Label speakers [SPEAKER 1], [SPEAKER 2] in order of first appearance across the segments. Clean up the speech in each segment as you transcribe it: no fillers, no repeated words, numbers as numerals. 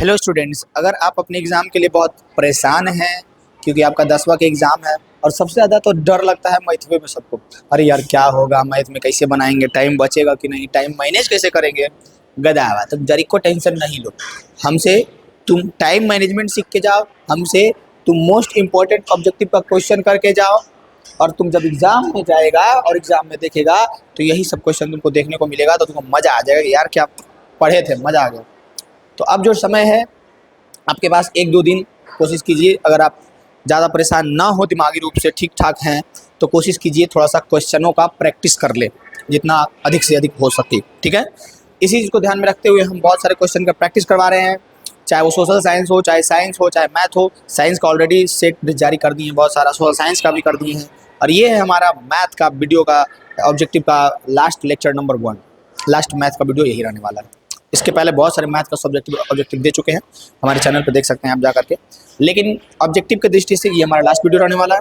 [SPEAKER 1] Hello students, अगर आप अपने एग्ज़ाम के लिए बहुत परेशान हैं क्योंकि आपका 10वां का एग्ज़ाम है और सबसे ज़्यादा तो डर लगता है मैथ में सबको। अरे यार क्या होगा मैथ में, कैसे बनाएंगे, टाइम बचेगा कि नहीं, टाइम मैनेज कैसे करेंगे। गधा हुआ तो जरी को टेंशन नहीं लो, हमसे तुम टाइम मैनेजमेंट सीख के जाओ, हमसे तुम मोस्ट इम्पोर्टेंट ऑब्जेक्टिव का क्वेश्चन करके जाओ और तुम जब एग्ज़ाम में जाएगा और एग्ज़ाम में देखेगा तो यही सब क्वेश्चन तुमको देखने को मिलेगा, तो तुमको मज़ा आ जाएगा यार क्या पढ़े थे, मज़ा आ गया। तो अब जो समय है आपके पास 1-2 दिन कोशिश कीजिए, अगर आप ज़्यादा परेशान ना हो, दिमागी रूप से ठीक ठाक हैं तो कोशिश कीजिए थोड़ा सा क्वेश्चनों का प्रैक्टिस कर ले जितना अधिक से अधिक हो सके, ठीक है। इसी चीज़ को ध्यान में रखते हुए हम बहुत सारे क्वेश्चन का प्रैक्टिस करवा रहे हैं, चाहे वो सोशल साइंस हो, चाहे साइंस हो, चाहे मैथ हो। साइंस का ऑलरेडी सेट जारी कर दिए हैं बहुत सारा, सोशल साइंस का भी कर दिए हैं और ये है हमारा मैथ का वीडियो का ऑब्जेक्टिव का last lecture number 1। Last math का वीडियो यही रहने वाला है। इसके पहले बहुत सारे मैथ का सब्जेक्टिव ऑब्जेक्टिव दे चुके हैं, हमारे चैनल पे देख सकते हैं आप जा करके, लेकिन ऑब्जेक्टिव की दृष्टि से ये हमारा लास्ट वीडियो रहने वाला है।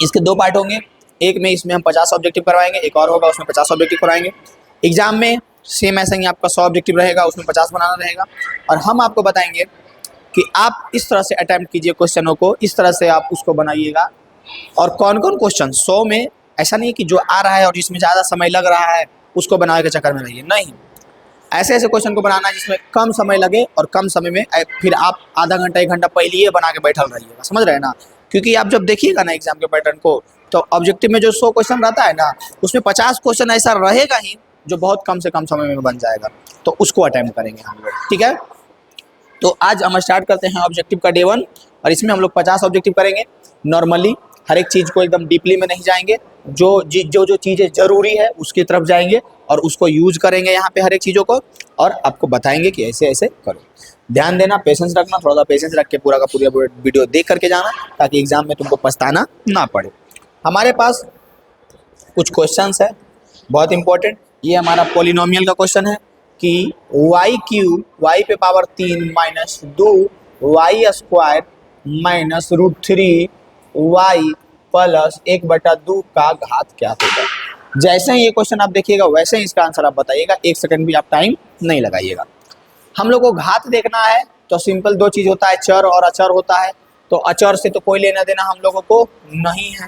[SPEAKER 1] इसके 2 पार्ट होंगे, एक में इसमें हम 50 ऑब्जेक्टिव करवाएंगे, एक और होगा उसमें 50 ऑब्जेक्टिव करवाएंगे। एग्जाम में सेम ऐसा ही आपका 100 ऑब्जेक्टिव रहेगा, उसमें 50 बनाना रहेगा और हम आपको बताएंगे कि आप इस तरह से अटैम्प्ट कीजिए क्वेश्चनों को, इस तरह से आप उसको बनाइएगा। और कौन कौन क्वेश्चन 100 में, ऐसा नहीं कि जो आ रहा है और जिसमें ज़्यादा समय लग रहा है उसको बनाने के चक्कर में रहिए, नहीं, ऐसे ऐसे क्वेश्चन को बनाना है जिसमें कम समय लगे और कम समय में फिर आप आधा घंटा 1 घंटा पहले ही बना के बैठल रहिएगा, समझ रहे हैं ना। क्योंकि आप जब देखिएगा ना एग्जाम के पैटर्न को, तो ऑब्जेक्टिव में जो 100 क्वेश्चन रहता है ना, उसमें 50 क्वेश्चन ऐसा रहेगा ही जो बहुत कम से कम समय में बन जाएगा, तो उसको अटेम्प्ट करेंगे हम लोग, ठीक है। तो आज हम स्टार्ट करते हैं ऑब्जेक्टिव का डे 1 और इसमें हम लोग 50 ऑब्जेक्टिव करेंगे। नॉर्मली हर एक चीज़ को एकदम डीपली में नहीं जाएंगे, जो चीज़ें ज़रूरी है उसकी तरफ जाएंगे और उसको यूज करेंगे यहाँ पे हर एक चीज़ों को, और आपको बताएंगे कि ऐसे ऐसे करो। ध्यान देना, पेशेंस रखना, थोड़ा सा पेशेंस रख के पूरा का पूरा वीडियो देख करके जाना ताकि एग्जाम में तुमको पछताना ना पड़े। हमारे पास कुछ क्वेश्चंस है बहुत इंपॉर्टेंट। ये हमारा पॉलिनोमियल का क्वेश्चन है कि y³ y पे power 3 minus 2 y² minus √3 y plus 1/2 का घात क्या होगा। जैसे ही ये क्वेश्चन आप देखिएगा वैसे ही इसका आंसर आप बताइएगा, 1 सेकंड भी आप टाइम नहीं लगाइएगा। हम लोग को घात देखना है तो सिंपल 2 चीज़ होता है, चर और अचर होता है। तो अचर से तो कोई लेना देना हम लोगों को नहीं है,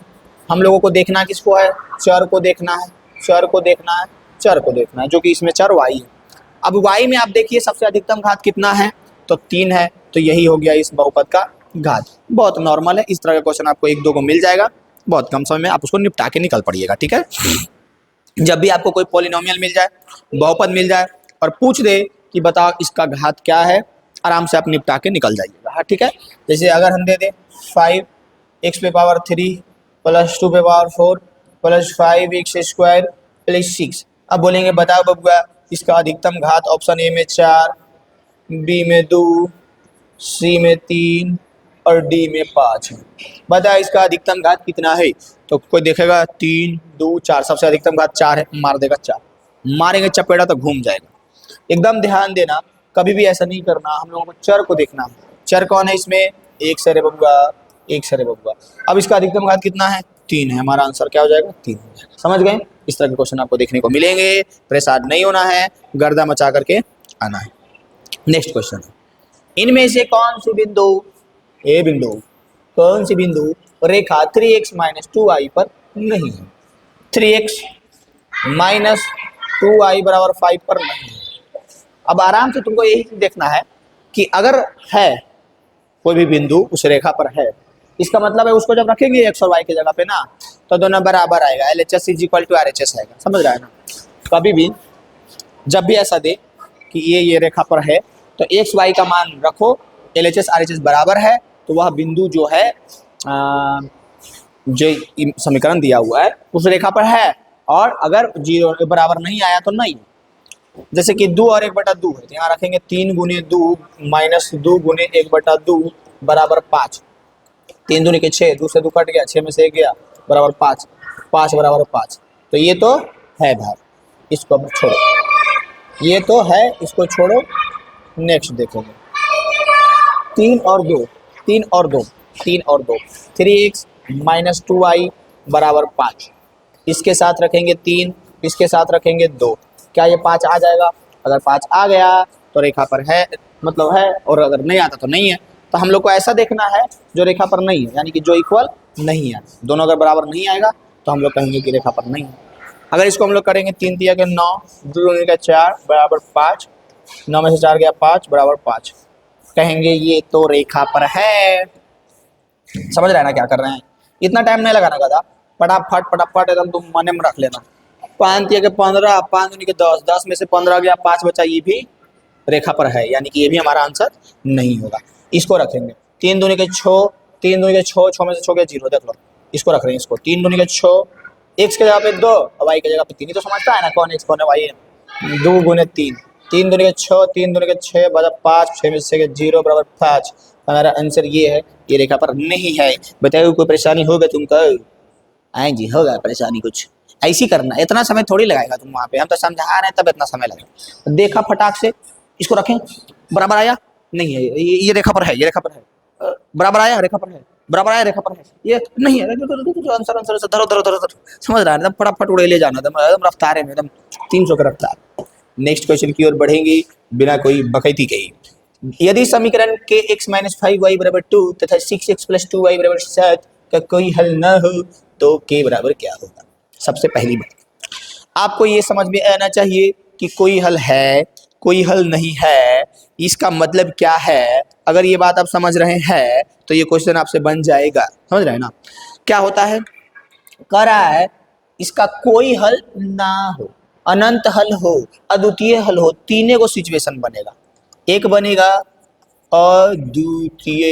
[SPEAKER 1] हम लोगों को देखना किसको है, चर को देखना है, चर को देखना है, चर को देखना है, जो कि इसमें चर y है। अब y में आप देखिए सबसे अधिकतम घात कितना है, तो 3 है, तो यही हो गया इस बहुपद का घात। बहुत नॉर्मल है, इस तरह का क्वेश्चन आपको 1-2 को मिल जाएगा, बहुत कम समय में आप उसको निपटा के निकल पड़िएगा, ठीक है। जब भी आपको कोई पॉलिनोमियल मिल जाए, बहुपद मिल जाए और पूछ दे कि बताओ इसका घात क्या है, आराम से आप निपटा के निकल जाइएगा, हाँ ठीक है। जैसे अगर हम दे दें 5x पे पावर 3 प्लस 2 पे पावर 4 प्लस 5x² प्लस 6, अब बोलेंगे बताओ बबुआ इसका अधिकतम घात। ऑप्शन ए में 4, बी में 2, सी में 3 और डी में 5 है। बता इसका अधिकतम घात कितना है, तो कोई देखेगा 3, 2, 4, सबसे अधिकतम घात 4 है, मार देगा 4, मारेंगे चपेड़ा तो घूम जाएगा। एकदम ध्यान देना, कभी भी ऐसा नहीं करना, हम लोगों को चर को देखना है। चर कौन है इसमें, 1 से रे बबुआ, 1 से रे बबुआ। अब इसका अधिकतम घात कितना है, 3 है, हमारा आंसर क्या हो जाएगा, 3 हो जाएगा। समझ गए, इस तरह के क्वेश्चन आपको देखने को मिलेंगे, परेशान नहीं होना है, गर्दा मचा करके आना है। नेक्स्ट क्वेश्चन है, इनमें से कौन सी बिंदु, ए बिंदु, कौन सी बिंदु रेखा 3x - 2y पर नहीं है। 3x - 2y = 5 पर नहीं है। अब आराम से तुमको यही देखना है कि अगर है कोई भी बिंदु उस रेखा पर है, इसका मतलब है उसको जब रखेंगे x और y की जगह पे ना, तो दोनों बराबर आएगा, LHS = RHS आएगा, समझ रहा है ना। कभी भी जब भी ऐसा दे कि ये रेखा पर है तो x y का मान रखो, LHS RHS बराबर है, तो वह बिंदु जो है जो समीकरण दिया हुआ है उस रेखा पर है। और अगर 0 बराबर नहीं आया तो नहीं, जैसे कि 2 और 1/2 है, तो यहाँ रखेंगे 3 × 2 माइनस 2 × 1/2 बराबर 5, 3 दूनी के 6, 2 से 2 कट गया, 6 में से 1 गया, बराबर 5, 5 बराबर 5। तो ये तो है भाई, इसको अब छोड़ो, ये तो है, इसको छोड़ो। नेक्स्ट देखेंगे 3 और 2, 3 और 2, 3 और 2, 3x - 2y = 5, इसके साथ रखेंगे 3, इसके साथ रखेंगे 2, क्या ये 5 आ जाएगा। अगर 5 आ गया तो रेखा पर है, मतलब है, और अगर नहीं आता तो नहीं है। तो हम लोग को ऐसा देखना है जो रेखा पर नहीं है, यानी कि जो इक्वल नहीं है। दोनों अगर बराबर नहीं आएगा तो हम लोग कहेंगे कि रेखा पर नहीं है। अगर इसको हम लोग करेंगे 3 तिया के 9, 2 दूनी का 4 बराबर 5, 9 में से 4 गया 5 बराबर 5, कहेंगे ये तो रेखा पर है। समझ रहे हैं ना क्या कर रहे हैं? इतना टाइम नहीं लगाना गधा, फटाफट फटाफट एकदम तुम मन में रख लेना। 5 तिया के 15, 5 दूनी के 10, 10 में से 15 गया 5 बचा, ये भी रेखा पर है, यानी कि ये भी हमारा आंसर नहीं होगा। इसको रखेंगे 3 दूनी के 6, 3 दूनी के 6, 6 में से 6 गया 0, देख लो। इसको रख रहे हैं, इसको 3 दूनी के 6, एक्स के जगह पे 2 और वाई की जगह पे 3, ही तो समझता है ना कौन एक्स कौन है वाई है। 2 गुने 3, 3 दूनी के 6, 3 दूनी के 6 बजा 5, 6 में से 0 बराबर 5। हमारा आंसर ये है, ये रेखा पर नहीं है। बताओ कोई परेशानी होगा तुमको? आए जी, होगा परेशानी कुछ? ऐसी करना, इतना समय थोड़ी लगाएगा तुम वहाँ पे, हम तो समझा रहे हैं तब इतना समय लगेगा। देखा फटाक से, इसको रखें, बराबर आया नहीं है, ये रेखा पर है, ये रेखा पर है, बराबर आया रेखा पर है, बराबर आया रेखा पर है, ये नहीं है। आंसर आंसर से धरो धरो धरो धरो, समझ रहा है एकदम फटाफट उड़े ले जाना, एकदम रफ्तार में, एकदम 300 का रफ्तार। नेक्स्ट क्वेश्चन की ओर बढ़ेंगी बिना कोई बकैती के ही। यदि समीकरण के x माइनस 5y बराबर 2 तथा 6x प्लस 2y बराबर 7 का कोई हल न हो तो k बराबर क्या होगा? सबसे पहली बात आपको ये समझ में आना चाहिए कि कोई हल है, कोई हल नहीं है, इसका मतलब क्या है। अगर ये बात आप समझ रहे हैं तो ये क्वेश्चन आपसे बन जाएगा। समझ रहे हैं ना क्या होता है? कह रहा है इसका कोई हल ना हो, अनंत हल हो, अद्वितीय हल हो, तीन को सिचुएशन बनेगा। एक बनेगा अद्वितीय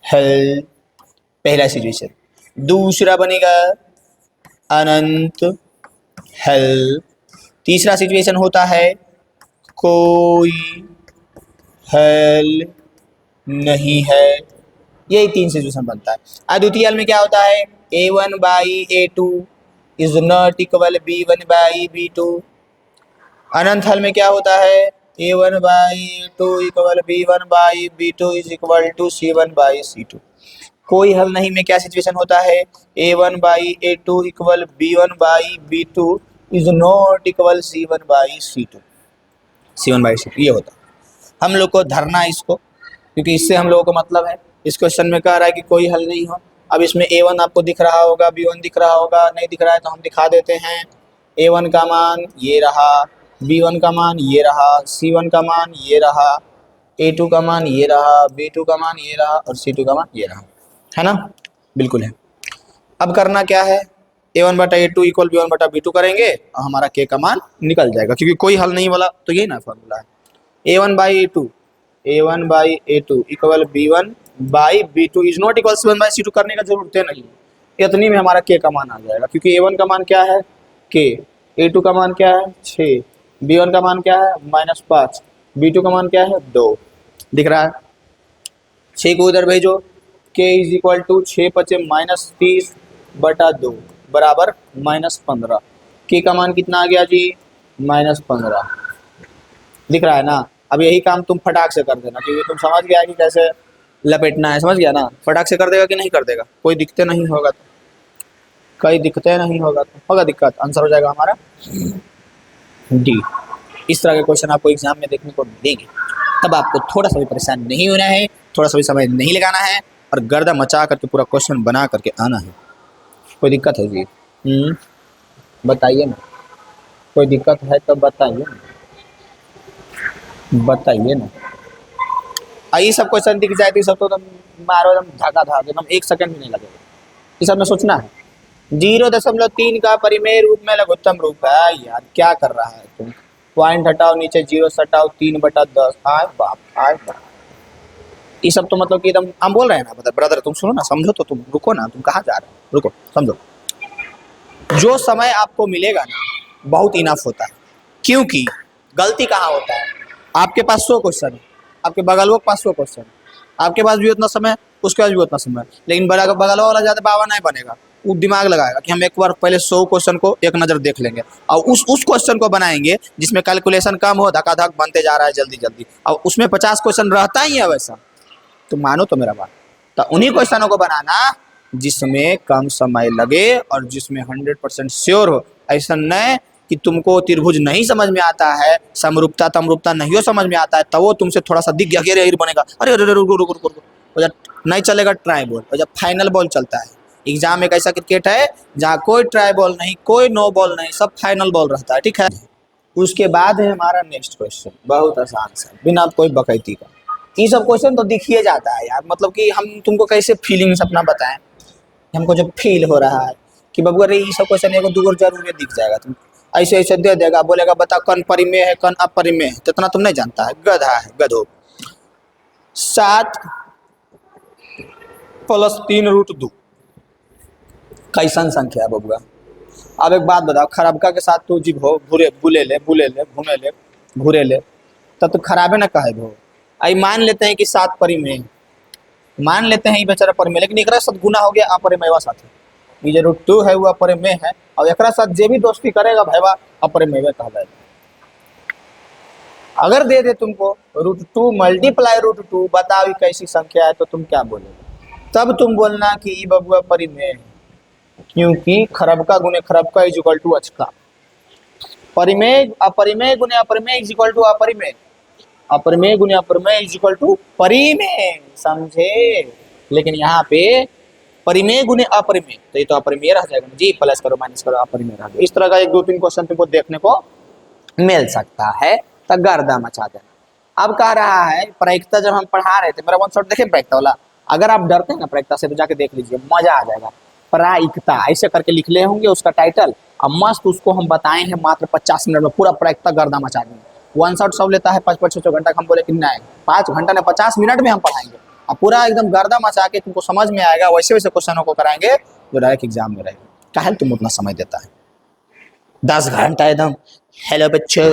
[SPEAKER 1] हल, पहला सिचुएशन। दूसरा बनेगा अनंत हल। तीसरा सिचुएशन होता है कोई हल नहीं है। यही 3 सिचुएशन बनता है। अद्वितीय हल में क्या होता है? a1 by a2 is not equal b1 by b2। अनंत हल में क्या होता है? a1 by a2 equal b1 by b2 is equal to c1 by c2। कोई हल नहीं में क्या सिचुएशन होता है? a1 by a2 equal b1 by b2 is not equal c1 by c2, c1 by c2 ये होता है। हम लोग को धरना इसको, क्योंकि इससे हम लोगों को मतलब है। इस क्वेश्चन में कह रहा है कि कोई हल नहीं हो। अब इसमें a1 आपको दिख रहा होगा, b1 दिख रहा होगा, नहीं दिख रहा है तो हम दिखा देते हैं। a1 का मान ये रहा, b1 का मान ये रहा, c1 का मान ये रहा, a2 का मान ये रहा, b2 का मान ये रहा और c2 का मान ये रहा, है ना? बिल्कुल है। अब करना क्या है? a1 बटा a2 इक्वल b1 बटा b2 करेंगे और हमारा k का मान निकल जाएगा, क्योंकि कोई हल नहीं वाला तो यही ना फॉर्मूला है। a1 by a2, a1 by a2 equal b1 by b2 is not equal c1 by c2 करने का जरूरत है नहीं। इतनी में हमारा k का मान आ जाएगा, क्योंकि a1 का मान क्या है? k, a2 का मान क्या है? 6, b1 का मान क्या है? -5, b2 का मान क्या है? 2। दिख रहा है? 6 को उधर भेजो, k इज इक्वल टू 6 पचे -30 बटा 2 बराबर -15। k का मान कितना आ गया जी? -15। दिख रहा है ना? अब यही काम तुम फटाक से कर देना, क्योंकि तुम समझ गया कि कैसे लपेटना है। समझ गया ना? फटाक से कर देगा कि नहीं कर देगा? कोई दिक्कत नहीं होगा तो, कोई दिक्कतें नहीं होगा तो होगा दिक्कत। आंसर हो जाएगा हमारा डी। इस तरह के क्वेश्चन आपको एग्जाम में देखने को मिलेंगे। तब आपको थोड़ा सा भी परेशान नहीं होना है, थोड़ा सा भी समय नहीं लगाना है और गर्दा मचा करके पूरा क्वेश्चन बना करके आना है। कोई दिक्कत है जी? बताइए ना, कोई दिक्कत है तो बताइए ना, बताइए ना। ये सब क्वेश्चन दिख जाए तो सब तो एकदम मारो, एकदम धागा धाग, एकदम 1 सेकंड भी नहीं लगेगा। ये सब में सोचना है। 0.3 का परिमेय रूप में लघुत्तम रूप है। यार क्या कर रहा है तुम? पॉइंट हटाओ, नीचे 0 हटाओ, 3/10। आए बाप, आए बाप। ये सब तो मतलब कि एकदम हम बोल रहे हैं ना ब्रदर, तुम सुनो ना, समझो तो, तुम रुको ना, तुम कहाँ जा रहे हो? रुको, समझो। जो समय आपको मिलेगा ना बहुत इनफ होता है, क्योंकि गलती कहाँ होता है? आपके पास 100 क्वेश्चन है, आपके बगल के पास 100 क्वेश्चन है, आपके पास भी उतना समय, उसके पास भी उतना समय, लेकिन बगल वाला ज़्यादा बाबा नहीं बनेगा। वो दिमाग लगाएगा कि हम एक बार पहले 100 क्वेश्चन को एक नज़र देख लेंगे और उस क्वेश्चन को बनाएंगे जिसमें कैलकुलेशन कम हो, धक्का-धक बनते जा रहा है जल्दी जल्दी, और उसमें 50 क्वेश्चन रहता ही है वैसा। तो मानो तो मेरा बात, तो उन्हीं क्वेश्चनों को बनाना जिसमें कम समय लगे और जिसमें 100% श्योर हो। ऐसा नहीं कि तुमको त्रिभुज नहीं समझ में आता है, समरूपता तमरूपता नहीं समझ में आता है, तब वो तुमसे थोड़ा सा दिख गया कि अरे बनेगा, अरे अरे रुको रुको रुको रुको, और जब नहीं चलेगा ट्राई बॉल, और जब फाइनल बॉल चलता है, एग्जाम एक ऐसा क्रिकेट है जहाँ कोई ट्राई बॉल नहीं, कोई नो बॉल नहीं, सब फाइनल बॉल रहता है, ठीक है। उसके बाद है हमारा नेक्स्ट क्वेश्चन, बहुत आसान सा, बिना कोई बकैती का। ये सब क्वेश्चन तो दिखिए जाता है यार, मतलब कि हम तुमको कैसे फीलिंग्स अपना बताएं, हमको जब फील हो रहा है कि बबुआ रे ये सब क्वेश्चन एगो दूर जरूर दिख जाएगा, तुम ऐसे ऐसे दे देगा, बोलेगा बता कौन परिमेय है कौन अपरिमेय है, तो इतना तुम नहीं जानता है, गधा है गधो। 7 + 3√2 कैसन संख्या है बबुआ। अब एक बात बताओ, खराबका के साथ तू जी भो घूरे बुले ले घूमे ले घूरे ले, तब तो खराबे ना कहे भो। आई मान लेते हैं कि 7 परिमेय, मान लेते हैं ये बेचारा परिमेय, लेकिन एक साथ गुना हो गया अपरिमेय साथ, ये जो √2 है वो अपरिमेय है, और एक साथ जे भी दोस्ती करेगा भैया अपरिमेय कहलाएगा। अगर दे दे तुमको √2 × √2, बताओ ये कैसी संख्या है, तो तुम क्या बोलोगे, तब तुम बोलना कि ये बबुआ परिमेय है, क्योंकि खरबका गुने खरबका = अचका। परिमेय अपरिमेय गुने अपरिमेय = अपरिमेय, अपरिमेय गुने अपरिमेय = परिमेय, समझे। लेकिन यहाँ पे परिमेय गुने अपरिमेय, तो ये तो अपरिमेय रह जाएगा जी, प्लस करो माइनस करो अपरिमेय रह गया। इस तरह का 1 2 3 क्वेश्चन तुमको देखने को मिल सकता है, तो गर्दा मचा देना। अब कह रहा है प्रायिकता, जब हम पढ़ा रहे थे, मेरा वन शॉट देखे प्रायिकता वाला, अगर आप डरते हैं ना प्रायिकता से तो जाके देख लीजिए, मजा आ जाएगा। प्रायिकता ऐसे करके लिख ले होंगे उसका टाइटल, अब मस्त उसको हम बताए हैं मात्र 50 मिनट में, पूरा प्रायिकता गर्दा मचा देंगे। वन शॉट सब लेता है 5-5 6 घंटा, हम बोले कि नहीं 5 घंटा ने 50 मिनट में हम पढ़ाएंगे, अब पूरा एकदम गर्दा मचा के तुमको समझ में आएगा, वैसे वैसे क्वेश्चनों को कराएंगे जो डायरेक्ट एग्जाम में रहेगा। काहे तुम उतना समय देता है, 10 घंटा एकदम हेलो बच्चों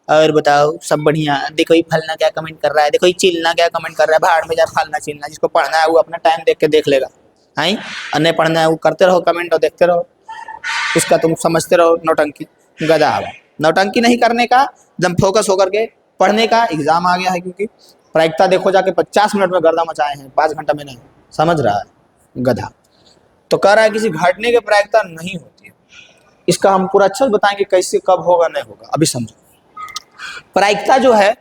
[SPEAKER 1] और बताओ सब बढ़िया, देखो ये फलना क्या कमेंट कर रहा है, देखो ये चिलना क्या कमेंट कर रहा है, भाड़ में जा फलना चिलना, जिसको पढ़ना है वो अपना टाइम देख के देख लेगा, है और नहीं पढ़ना है वो करते रहो कमेंट और देखते रहो, उसका तुम समझते रहो नौटंकी, गधा है। नौटंकी नहीं करने का, एकदम फोकस होकर के पढ़ने का, एग्जाम आ गया है, क्योंकि प्रायिकता देखो जाके 50 मिनट में गर्दा मचाए हैं, 5 घंटा में नहीं, समझ रहा है गधा। तो कह रहा है किसी घटने की प्रायिकता नहीं होती है, इसका हम पूरा अच्छे से बताएंगे कैसे कब होगा नहीं होगा। अभी समझो, प्रायिकता जो है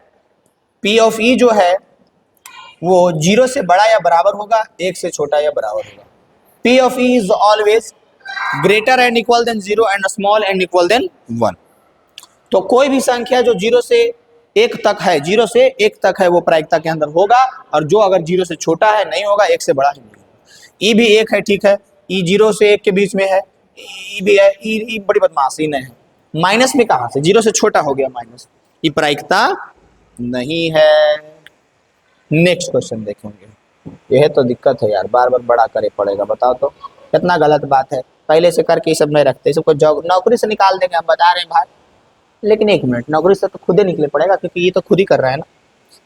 [SPEAKER 1] P ऑफ E जो है वो 0 से बड़ा या बराबर होगा, 1 से छोटा या बराबर होगा। P of E is always greater and equal than 0 and small and equal than 1। तो कोई भी संख्या जो 0 से 1 तक है, 0 से 1 तक है, वो प्रायिकता के अंदर होगा, और जो अगर 0 से छोटा है नहीं होगा, 1 से बड़ा ही नहीं होगा। E भी 1 है, ठीक है, E 0 से 1 के बीच में है, E भी है, E बड़ी बदमाशी नहीं है, माइनस में कहाँ से, 0 से छोटा हो गया माइनस, ये प्रायिकता नहीं है। नेक्स्ट क्वेश्चन देखेंगे, यह तो दिक्कत है यार, बार बार बड़ा करे पड़ेगा, बताओ तो कितना गलत बात है, पहले से करके ये सब नहीं रखते, सबको जॉब नौकरी से निकाल देंगे, हम बता रहे हैं भाई, लेकिन 1 मिनट, नौकरी से तो खुद ही निकले पड़ेगा, क्योंकि ये तो खुद ही कर रहा है ना,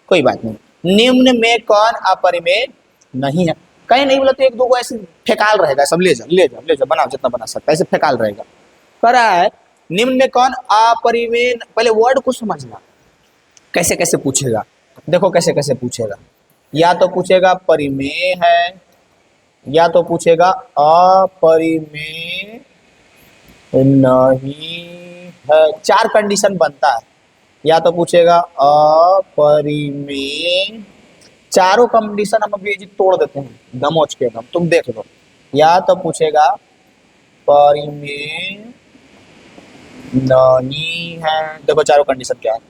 [SPEAKER 1] कोई बात नहीं। निम्न में कौन अपरिमेय नहीं है, कहीं नहीं बोला तो 1 2 को ऐसे फेकाल रहेगा, सब ले जाओ बनाओ जितना बना सकता है, ऐसे फेकाल रहेगा। कर रहा है निम्न में कौन अपरिमेय, पहले वर्ड को समझना, कैसे कैसे पूछेगा, देखो कैसे कैसे पूछेगा, या तो पूछेगा परिमेय है, या तो पूछेगा अपरिमेय नहीं है, 4 कंडीशन बनता है, या तो पूछेगा अपरिमेय, चारों कंडीशन हम अभी तोड़ देते हैं दमोच के दम, तुम देख लो, या तो पूछेगा परिमेय नहीं है, देखो चारों कंडीशन क्या है,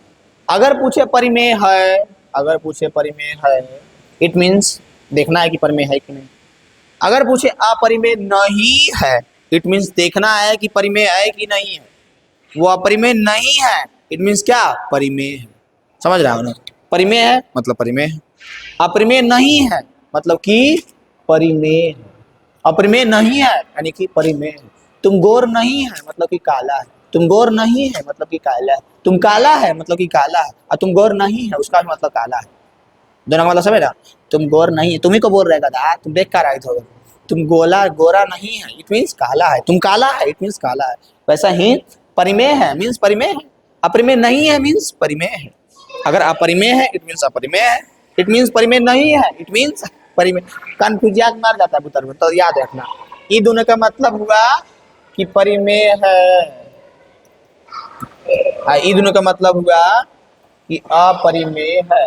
[SPEAKER 1] अगर पूछे परिमेय है, अगर पूछे परिमेय है इट मीन्स देखना है कि परिमेय है कि नहीं, अगर पूछे अपरिमेय नहीं है इट मीन्स देखना है कि परिमेय है कि नहीं है, वो अपरिमेय नहीं है इट मीन्स क्या, परिमेय है, समझ रहा हो ना, परिमेय है मतलब परिमेय है, अपरिमेय नहीं है मतलब कि परिमेय है, अपरिमेय नहीं है यानी कि परिमेय है, तुम गोर नहीं है मतलब कि काला है, तुम गोर नहीं है मतलब कि काला है, तुम काला है मतलब कि काला है, और तुम गोर नहीं है उसका भी मतलब काला है, दोनों का मतलब समझ रहा, तुम गोर नहीं है, तुम्ही को बोल रहेगा दा, तुम देख कर आए थे, तुम गोरा नहीं है इट मीन्स काला है, तुम काला है इट मीन्स काला है, वैसा ही परिमेय है मीन्स परिमेय है, अपरिमेय नहीं है मीन्स परिमेय है, अगर अपरिमेय है इट मीन्स अपरिमेय है, इट मीन्स परिमेय नहीं है इट मीन्स परिमेय, कंफ्यूजन मार जाता है पुत्र में, तो याद रखना ये दोनों का मतलब हुआ कि परिमेय है, ई दोनों का मतलब हुआ कि अपरिमेय है।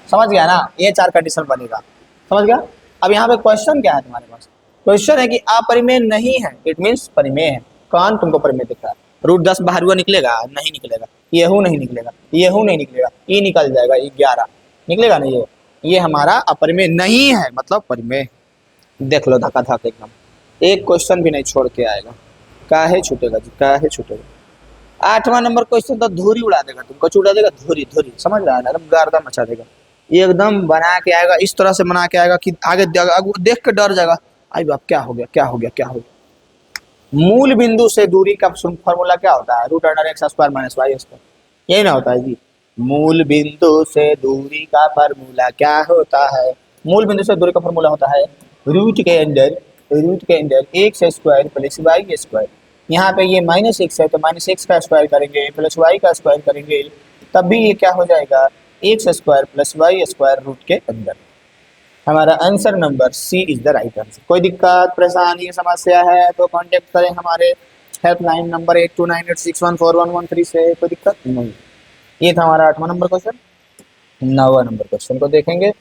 [SPEAKER 1] समझ गया ना, ये चार कंडीशन बनेगा, समझ गया। अब यहाँ पे क्वेश्चन क्या है तुम्हारे पास, क्वेश्चन है कि अपरिमेय नहीं है, इट मीन्स परिमेय है। कौन तुमको परिमेय दिख रहा है? रूट 10 बाहर हुआ निकलेगा? नहीं निकलेगा। येहू नहीं निकलेगा, येहू नहीं निकलेगा, ई निकल जाएगा, ई 11 निकलेगा ना। ये हमारा अपरिमेय नहीं है, मतलब परिमेय। देख लो धक्का धक एकदम, एक क्वेश्चन भी नहीं छोड़ के आएगा। काहे छूटेगा जी, काहे छूटेगा। 8वां नंबर क्वेश्चन तो धूरी उड़ा देगा तुमको, उड़ा देगा धूरी धूरी, समझ रहा है ना, एकदम गर्दा मचा देगा। ये एकदम बना के आएगा, इस तरह से बना के आएगा कि आगे देख के डर जाएगा, आई बाप क्या हो गया, क्या हो गया, क्या हो गया। मूल बिंदु से दूरी का फॉर्मूला क्या होता है? Root under x square minus y square, यही ना होता है जी। मूल बिंदु से दूरी का फॉर्मूला क्या होता है? मूल बिंदु से दूरी का फॉर्मूला होता है रूट के अंदर x square plus y square. यहाँ पे ये माइनस एक्स है तो माइनस एक्स का स्क्वायर करेंगे प्लस वाई का स्क्वायर करेंगे, तब भी ये क्या हो जाएगा? X square plus y square root के अंदर। हमारा answer number C is the right answer. कोई दिक्कत परेशानी समस्या है तो कांटेक्ट करें हमारे हेल्पलाइन नंबर 8298614113 से, कोई दिक्कत नहीं। ये था हमारा 8वां नंबर क्वेश्चन। 9वां नंबर क्वेश्चन को देखेंगे।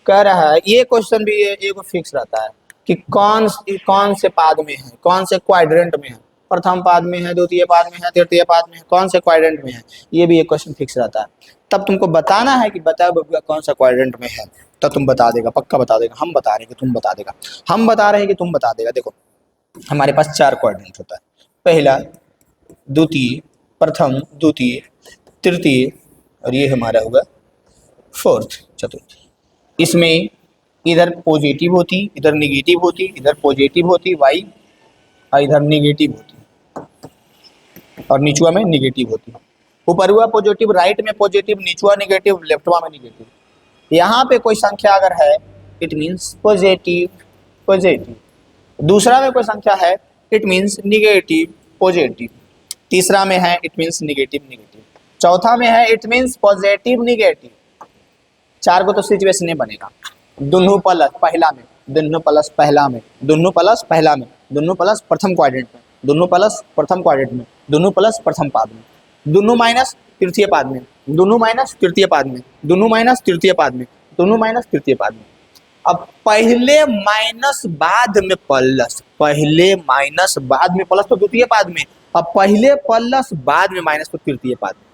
[SPEAKER 1] कह रहा है ये क्वेश्चन भी ये फिक्स रहता है कि कौन से पाद में है, कौन से क्वाड्रेंट में है, प्रथम पाद में है, द्वितीय पाद में है, तृतीय पाद में है, कौन से क्वाड्रेंट में है। ये भी एक क्वेश्चन फिक्स रहता है। तब तुमको बताना है कि बताओ बबुआ कौन सा क्वाड्रेंट में है, तब तुम बता देगा, पक्का बता देगा। हम बता रहे हैं कि तुम बता देगा, हम बता रहे हैं कि तुम बता देगा। देखो हमारे पास 4 क्वाड्रेंट होता है, पहला, द्वितीय, प्रथम, द्वितीय, तृतीय, और ये हमारा होगा फोर्थ, चतुर्थ। इसमें इधर पॉजिटिव होती, इधर निगेटिव होती, इधर पॉजिटिव होती वाई, और इधर निगेटिव होती, और नीचुआ में निगेटिव होती। ऊपर हुआ पॉजिटिव, राइट में पॉजिटिव, नीचुआ निगेटिव, लेफ्टवा में निगेटिव। यहाँ पे कोई संख्या अगर है इट मीन्स पॉजिटिव पॉजिटिव, दूसरा में कोई संख्या है इट मीन्स निगेटिव पॉजिटिव, तीसरा में है इट मीन्स निगेटिव निगेटिव, चौथा में है इट मीन्स पॉजिटिव निगेटिव। 4 को तो सिचुएशन बनेगा। दोनों प्लस पहला में, दोनों प्लस पहला में, दोनों प्लस पहला में, दोनों प्लस प्रथम क्वाड्रेंट में, दोनों प्लस प्रथम क्वाड्रेंट में, दोनों प्लस प्रथम पाद में, दोनों माइनस तृतीय पाद में, दोनों माइनस तृतीय पाद में, दोनों माइनस तृतीय पाद में, दोनों माइनस तृतीय पाद में। अब पहले माइनस बाद में प्लस, पहले माइनस बाद में प्लस तो द्वितीय पाद में, अब पहले प्लस बाद में माइनस तो तृतीय पाद में।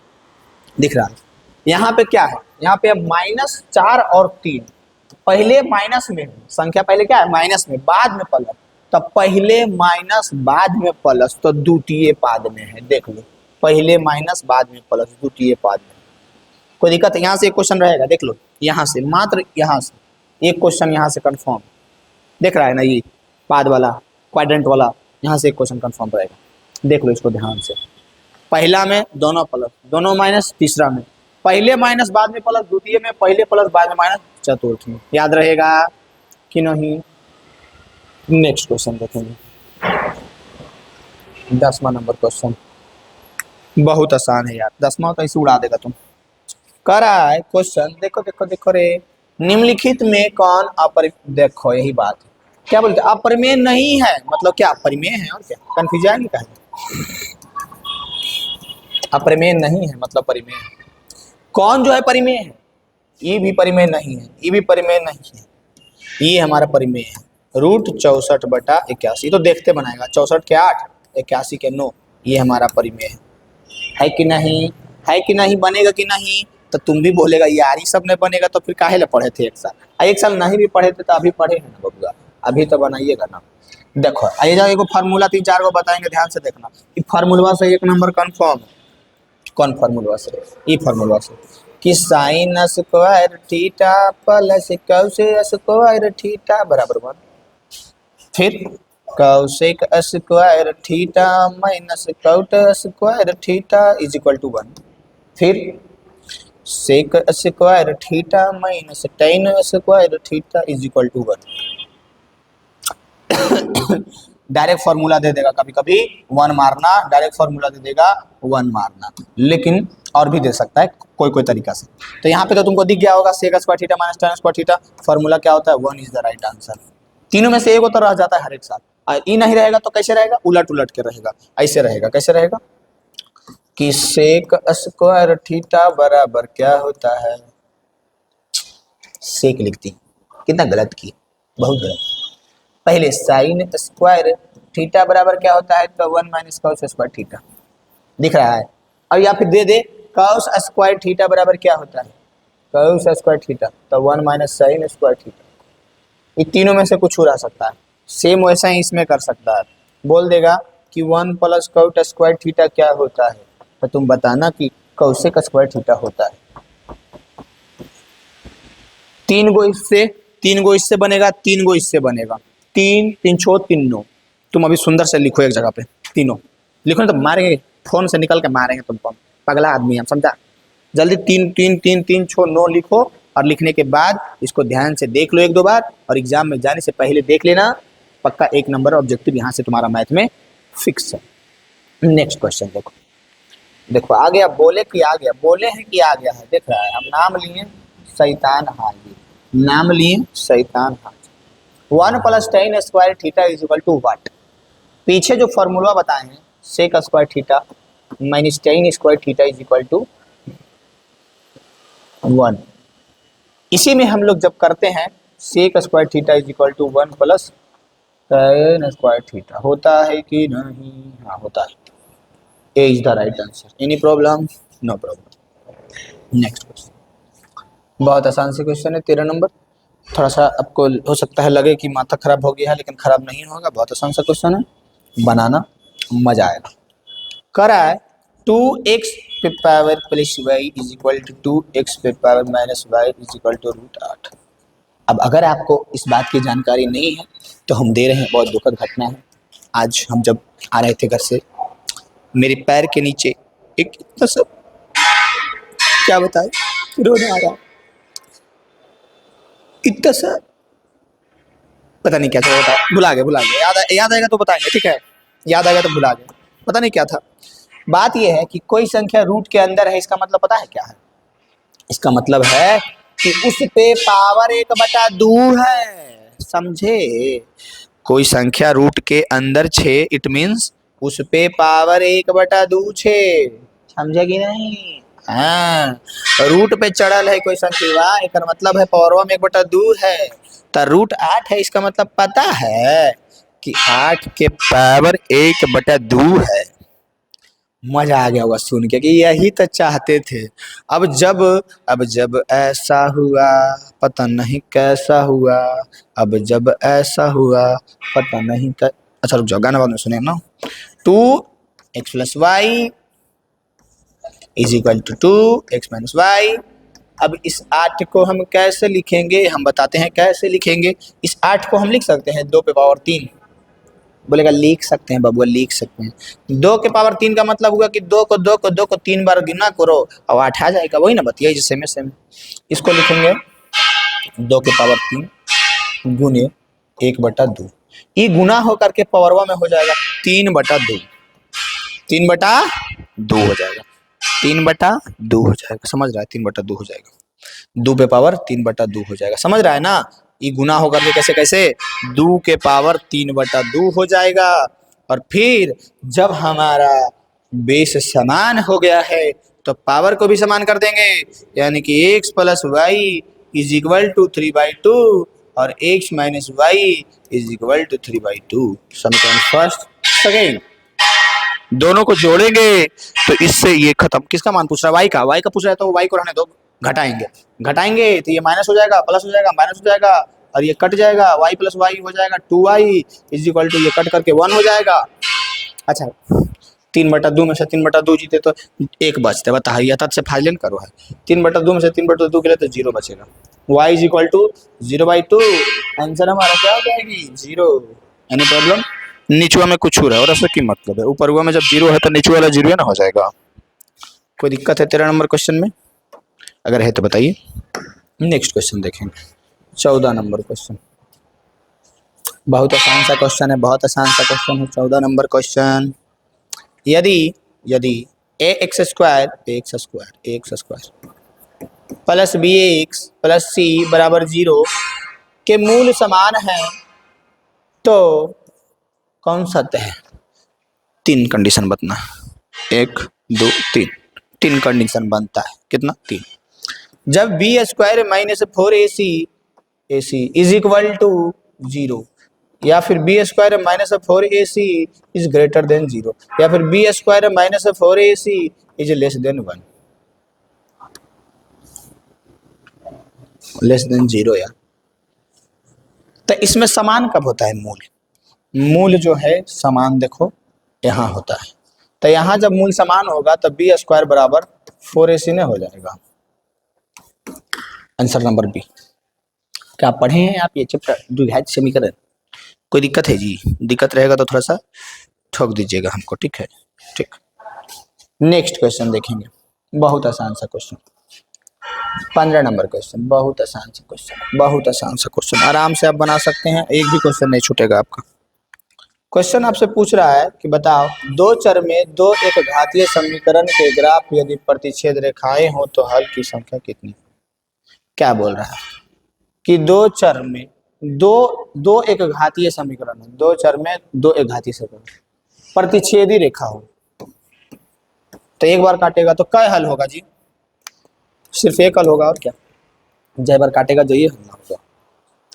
[SPEAKER 1] दिख रहा है यहाँ पे क्या है? यहाँ पे -4 और 3, पहले माइनस में संख्या, पहले क्या है माइनस में, बाद में प्लस, तब पहले माइनस बाद में प्लस तो द्वितीय पाद में है। देख लो पहले माइनस बाद में प्लस द्वितीय पाद में। कोई दिक्कत? यहाँ से एक क्वेश्चन रहेगा, देख लो यहाँ से, मात्र यहाँ से एक क्वेश्चन यहाँ से कंफर्म देख रहा है ना, ये पाद वाला क्वाड्रेंट वाला, यहाँ से एक क्वेश्चन कंफर्म रहेगा। देख लो इसको ध्यान से, पहला में दोनों प्लस, दोनों माइनस, तीसरा में पहले माइनस बाद में प्लस, द्वितीय में पहले प्लस बाद में माइनस, चतुर्थ में। याद रहेगा कि नहीं? नेक्स्ट क्वेश्चन देखेंगे, 10वां नंबर क्वेश्चन। बहुत आसान है यार, 10वां तो ऐसे उड़ा देगा तुम। कह रहा है क्वेश्चन, देखो देखो देखो रे, निम्नलिखित में कौन देखो यही बात है, क्या बोलते हैं? अपरिमेय नहीं है, मतलब क्या परिमेय है, और क्या कंफ्यूजन नहीं कहेंगे। अपरिमेय नहीं है मतलब परिमेय है। कौन जो है परिमेय है? ये भी परिमेय नहीं है, ये भी परिमेय नहीं है, ये हमारा परिमेय है। रूट 64/81 तो देखते बनाएगा, 64 के 8, 81 के 9, ये हमारा परिमेय है कि नहीं? है कि नहीं? बनेगा कि नहीं? तो तुम भी बोलेगा यार ये सब नहीं बनेगा तो फिर काहे ले पढ़े थे एक साल। एक साल नहीं भी पढ़े थे तो अभी पढ़े हैं ना बबुआ, अभी तो बनाइएगा ना। देखो आइए जाओ, एगो फार्मूला 3-4 को बताएंगे, ध्यान से देखना। ये फार्मूला से 1 नंबर कन्फर्म। कौन फार्मूला से? ये फार्मूला से कि sine square theta plus cosec square theta बराबर 1, फिर cosec square theta minus cot square theta is equal to 1, फिर sec square theta minus tan square theta is equal to 1। Direct formula दे देगा, कभी कभी 1 मारना, डायरेक्ट फार्मूला दे देगा 1 मारना, लेकिन और भी दे सकता है कोई कोई तरीका से। तो यहाँ पे तो तुमको दिख गया होगा sec square theta minus tan square theta, formula क्या होता है? 1 इज द राइट आंसर। तीनों में से एक तो रह जाता है हर एक साथ, और ई नहीं रहेगा तो कैसे रहेगा? उलट उलट के रहेगा, ऐसे रहेगा, कैसे रहेगा? कि सेक स्क्वायर थीटा बराबर क्या होता है। सेक लिखती, कितना गलत की, बहुत गलत। पहले साइन स्क्वायर थीटा बराबर क्या होता है, तो 1 माइनस कॉस स्क्वायर थीटा दिख रहा है। और या फिर दे दे कॉस स्क्वायर थीटा बराबर क्या होता है, कॉस स्क्वायर थीटा, तो 1 माइनस साइन स्क्वायर थीटा। ये तीनों में से कुछ हो रह सकता है। सेम वैसा ही इसमें कर सकता है, बोल देगा कि 1 प्लस कॉट स्क्वायर थीटा क्या होता है, तो तुम बताना कि कौसेक स्क्वायर थीटा होता है। तीन गो इससे बनेगा, तीन गो इससे बनेगा, तीन तीन छो तीन नौ। तुम अभी सुंदर से लिखो एक जगह पे, तीनों लिखो ना तो मारेंगे, फोन से निकल के मारेंगे तुमको, पगला आदमी हम, समझा। जल्दी तीन तीन तीन तीन छो नौ लिखो, और लिखने के बाद इसको ध्यान से देख लो एक दो बार, और एग्जाम में जाने से पहले देख लेना, पक्का 1 नंबर ऑब्जेक्टिव यहाँ से तुम्हारा मैथ में फिक्स है। नेक्स्ट क्वेश्चन देखो, देखो आ गया, बोले कि आ गया, बोले हैं कि आ गया है, देख रहा है। हम नाम लिए शैतान हाजी, नाम लिए शैतान हाजी। 1 plus tan square theta is equal to what. पीछे जो फॉर्मूला बताए हैं, sec square theta minus tan square theta is equal to 1। इसी में हम लोग जब करते हैं sec square theta is equal to 1 plus tan square theta, होता है कि नहीं, हाँ होता है। A is the right answer. Any problem, no problem. Next question, बहुत आसान से क्वेश्चन है, 13 नंबर। थोड़ा सा आपको हो सकता है लगे कि माथा खराब हो गया है, लेकिन खराब नहीं होगा, बहुत आसान सा क्वेश्चन है, बनाना मजा आएगा। करा है 2x पे power plus y is equal to 2x पे power minus y is equal to √8। अब अगर आपको इस बात की जानकारी नहीं है तो हम दे रहे हैं, बहुत दुखद घटना है। आज हम जब आ रहे थे घर से, मेरे पैर के नीचे एक इतना सा, क्या बताए, रोना आ रहा, इतना सा, पता नहीं क्या था, बता, भुला गए, याद आएगा तो बताएंगे, ठीक है, याद आएगा तो भुला गए, पता नहीं क्या था। बात यह है कि कोई संख्या रूट के अंदर है, इसका मतलब पता है क्या है, इसका मतलब है कि उस पे पावर 1/2 है, समझे। कोई संख्या रूट के अंदर छे, इट मीन्स उस पे पावर 1/2 छे, समझे कि नहीं। हाँ, रूट पे चढ़ल है कोई संख्या, एक मतलब है पावर में 1/2 है, तो √8 है, इसका मतलब पता है कि 8 के पावर 1/2 है। मजा आ गया होगा सुन के कि यही तो चाहते थे। अब जब ऐसा हुआ पता नहीं कैसा हुआ, अब जब ऐसा हुआ पता नहीं अच्छा रुक जाओ, गाना बाद में सुने ना। 2x plus y is equal to 2x minus y. अब इस 8 को हम कैसे लिखेंगे, हम बताते हैं कैसे लिखेंगे। इस 8 को हम लिख सकते हैं 2 पे पावर 3, बोलेगा लिख सकते हैं बबुआ, लिख सकते हैं। 2 के पावर 3 का मतलब हुआ कि 2 को 3 बार गिना करो और 8 आ जाएगा, वही ना बतिया जैसे में सेम। इसको लिखेंगे 2 के पावर 3 गुने 1/2, ये गुना होकर के पावरवा में हो जाएगा 3/2, 3/2 हो जाएगा, 3/2 हो जाएगा, समझ रहा है, 3/2 हो जाएगा, 2 पे पावर 3/2 हो जाएगा, समझ रहा है ना। ये गुना होकर के कैसे कैसे 2 के पावर 3/2 हो जाएगा। और फिर जब हमारा बेस समान हो गया है तो पावर को भी समान कर देंगे, यानी कि x plus y is equal to 3/2 और x minus y is equal to 3/2। समीकरण फर्स्ट सेकेंड दोनों को जोड़ेंगे तो इससे ये खत्म। किसका मान पूछ रहा है, y का पूछ रहा है, तो y को रहने दो, घटाएंगे तो ये माइनस हो जाएगा, प्लस हो जाएगा, माइनस हो जाएगा, और ये कट जाएगा, y प्लस वाई हो जाएगा 2y इज इक्वल टू, ये कट करके 1 हो जाएगा। अच्छा 3/2 में से 3/2 जीते तो 1 बचते, बता यथार्थ से फाइनल करो है, 3/2 में से 3/2 के लिए तो 0 बचेगा, y is equal to 0/2, answer हमारा क्या हो जाएगी 0। एनी प्रॉब्लम, नीचुआ में कुछ हो रहा है और ऐसा की मतलब है, ऊपर हुआ में जब 0 है तो नीचे वाला 0 ना हो जाएगा। कोई दिक्कत है 13 नंबर क्वेश्चन में, अगर है तो बताइए। नेक्स्ट क्वेश्चन देखेंगे, 14 नंबर क्वेश्चन, बहुत आसान सा क्वेश्चन है, बहुत आसान सा क्वेश्चन है, 14 नंबर क्वेश्चन। यदि ax square plus bx plus c बराबर 0 के मूल समान है तो कौन सा तय है। 3 कंडीशन बताना, 1 2 3, 3 कंडीशन बनता है, कितना 3। जब b square minus 4ac AC is equal to 0, या फिर b square minus 4ac is greater than 0, या फिर b square minus 4ac is less than 1, less than 0 यार। तो इसमें समान कब होता है? मूल, मूल जो है समान देखो यहाँ होता है। तो यहाँ जब मूल समान होगा तब बी स्क्वायर बराबर 4ac ने हो जाएगा। Answer number B. क्या पढ़े हैं आप ये चैप्टर द्विघात समीकरण? कोई दिक्कत है जी? दिक्कत रहेगा तो थोड़ा सा ठोक दीजिएगा हमको, ठीक है? ठीक। नेक्स्ट क्वेश्चन देखेंगे, बहुत आसान सा क्वेश्चन, 15 नंबर क्वेश्चन, बहुत आसान सा क्वेश्चन, बहुत आसान सा क्वेश्चन, आराम से आप बना सकते हैं, एक भी क्वेश्चन नहीं छूटेगा आपका। क्वेश्चन आपसे पूछ रहा है कि बताओ दो चर में दो एक घातीय समीकरण के ग्राफ यदि प्रतिच्छेद रेखाएं हो तो हल की संख्या कितनी? क्या बोल रहा है कि दो चर में दो एक घातीय समीकरण है, दो चर में दो एक घातीय समीकरण, प्रतिच्छेदी रेखा हो तो एक बार काटेगा तो क्या हल होगा जी? सिर्फ एक हल होगा, और क्या? जय बार काटेगा जो ये हल होगा,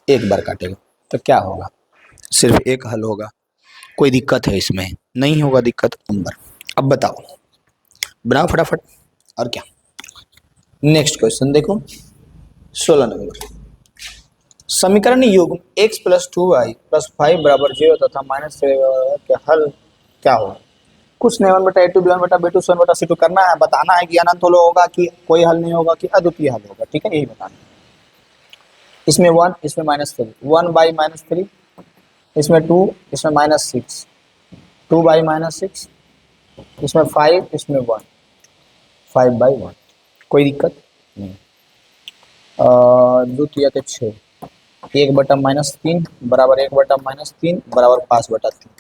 [SPEAKER 1] एक बार काटेगा तो क्या होगा? सिर्फ एक हल होगा। कोई दिक्कत है इसमें? नहीं होगा दिक्कत नंबर। अब बताओ, बनाओ फटाफट, और क्या। नेक्स्ट क्वेश्चन देखो, 16 नंबर, समीकरण युग्म x + 2y + 5 = 0 तथा -3 के हल क्या होगा? कुछ नहीं, 1/a2 b1 b2 c1 c2 करना है, बताना है कि अनंत हल होगा कि कोई हल नहीं होगा कि अद्वितीय हल होगा, ठीक है? यही बताना है। इसमें 1, इसमें -3, 1/-3, इसमें 2, इसमें -6, 2/-6, इसमें 5, इसमें 1, 5/1। कोई दिक्कत नहीं। द्वितीय के 6, 1/-3 बराबर 1/-3 बराबर 5/3,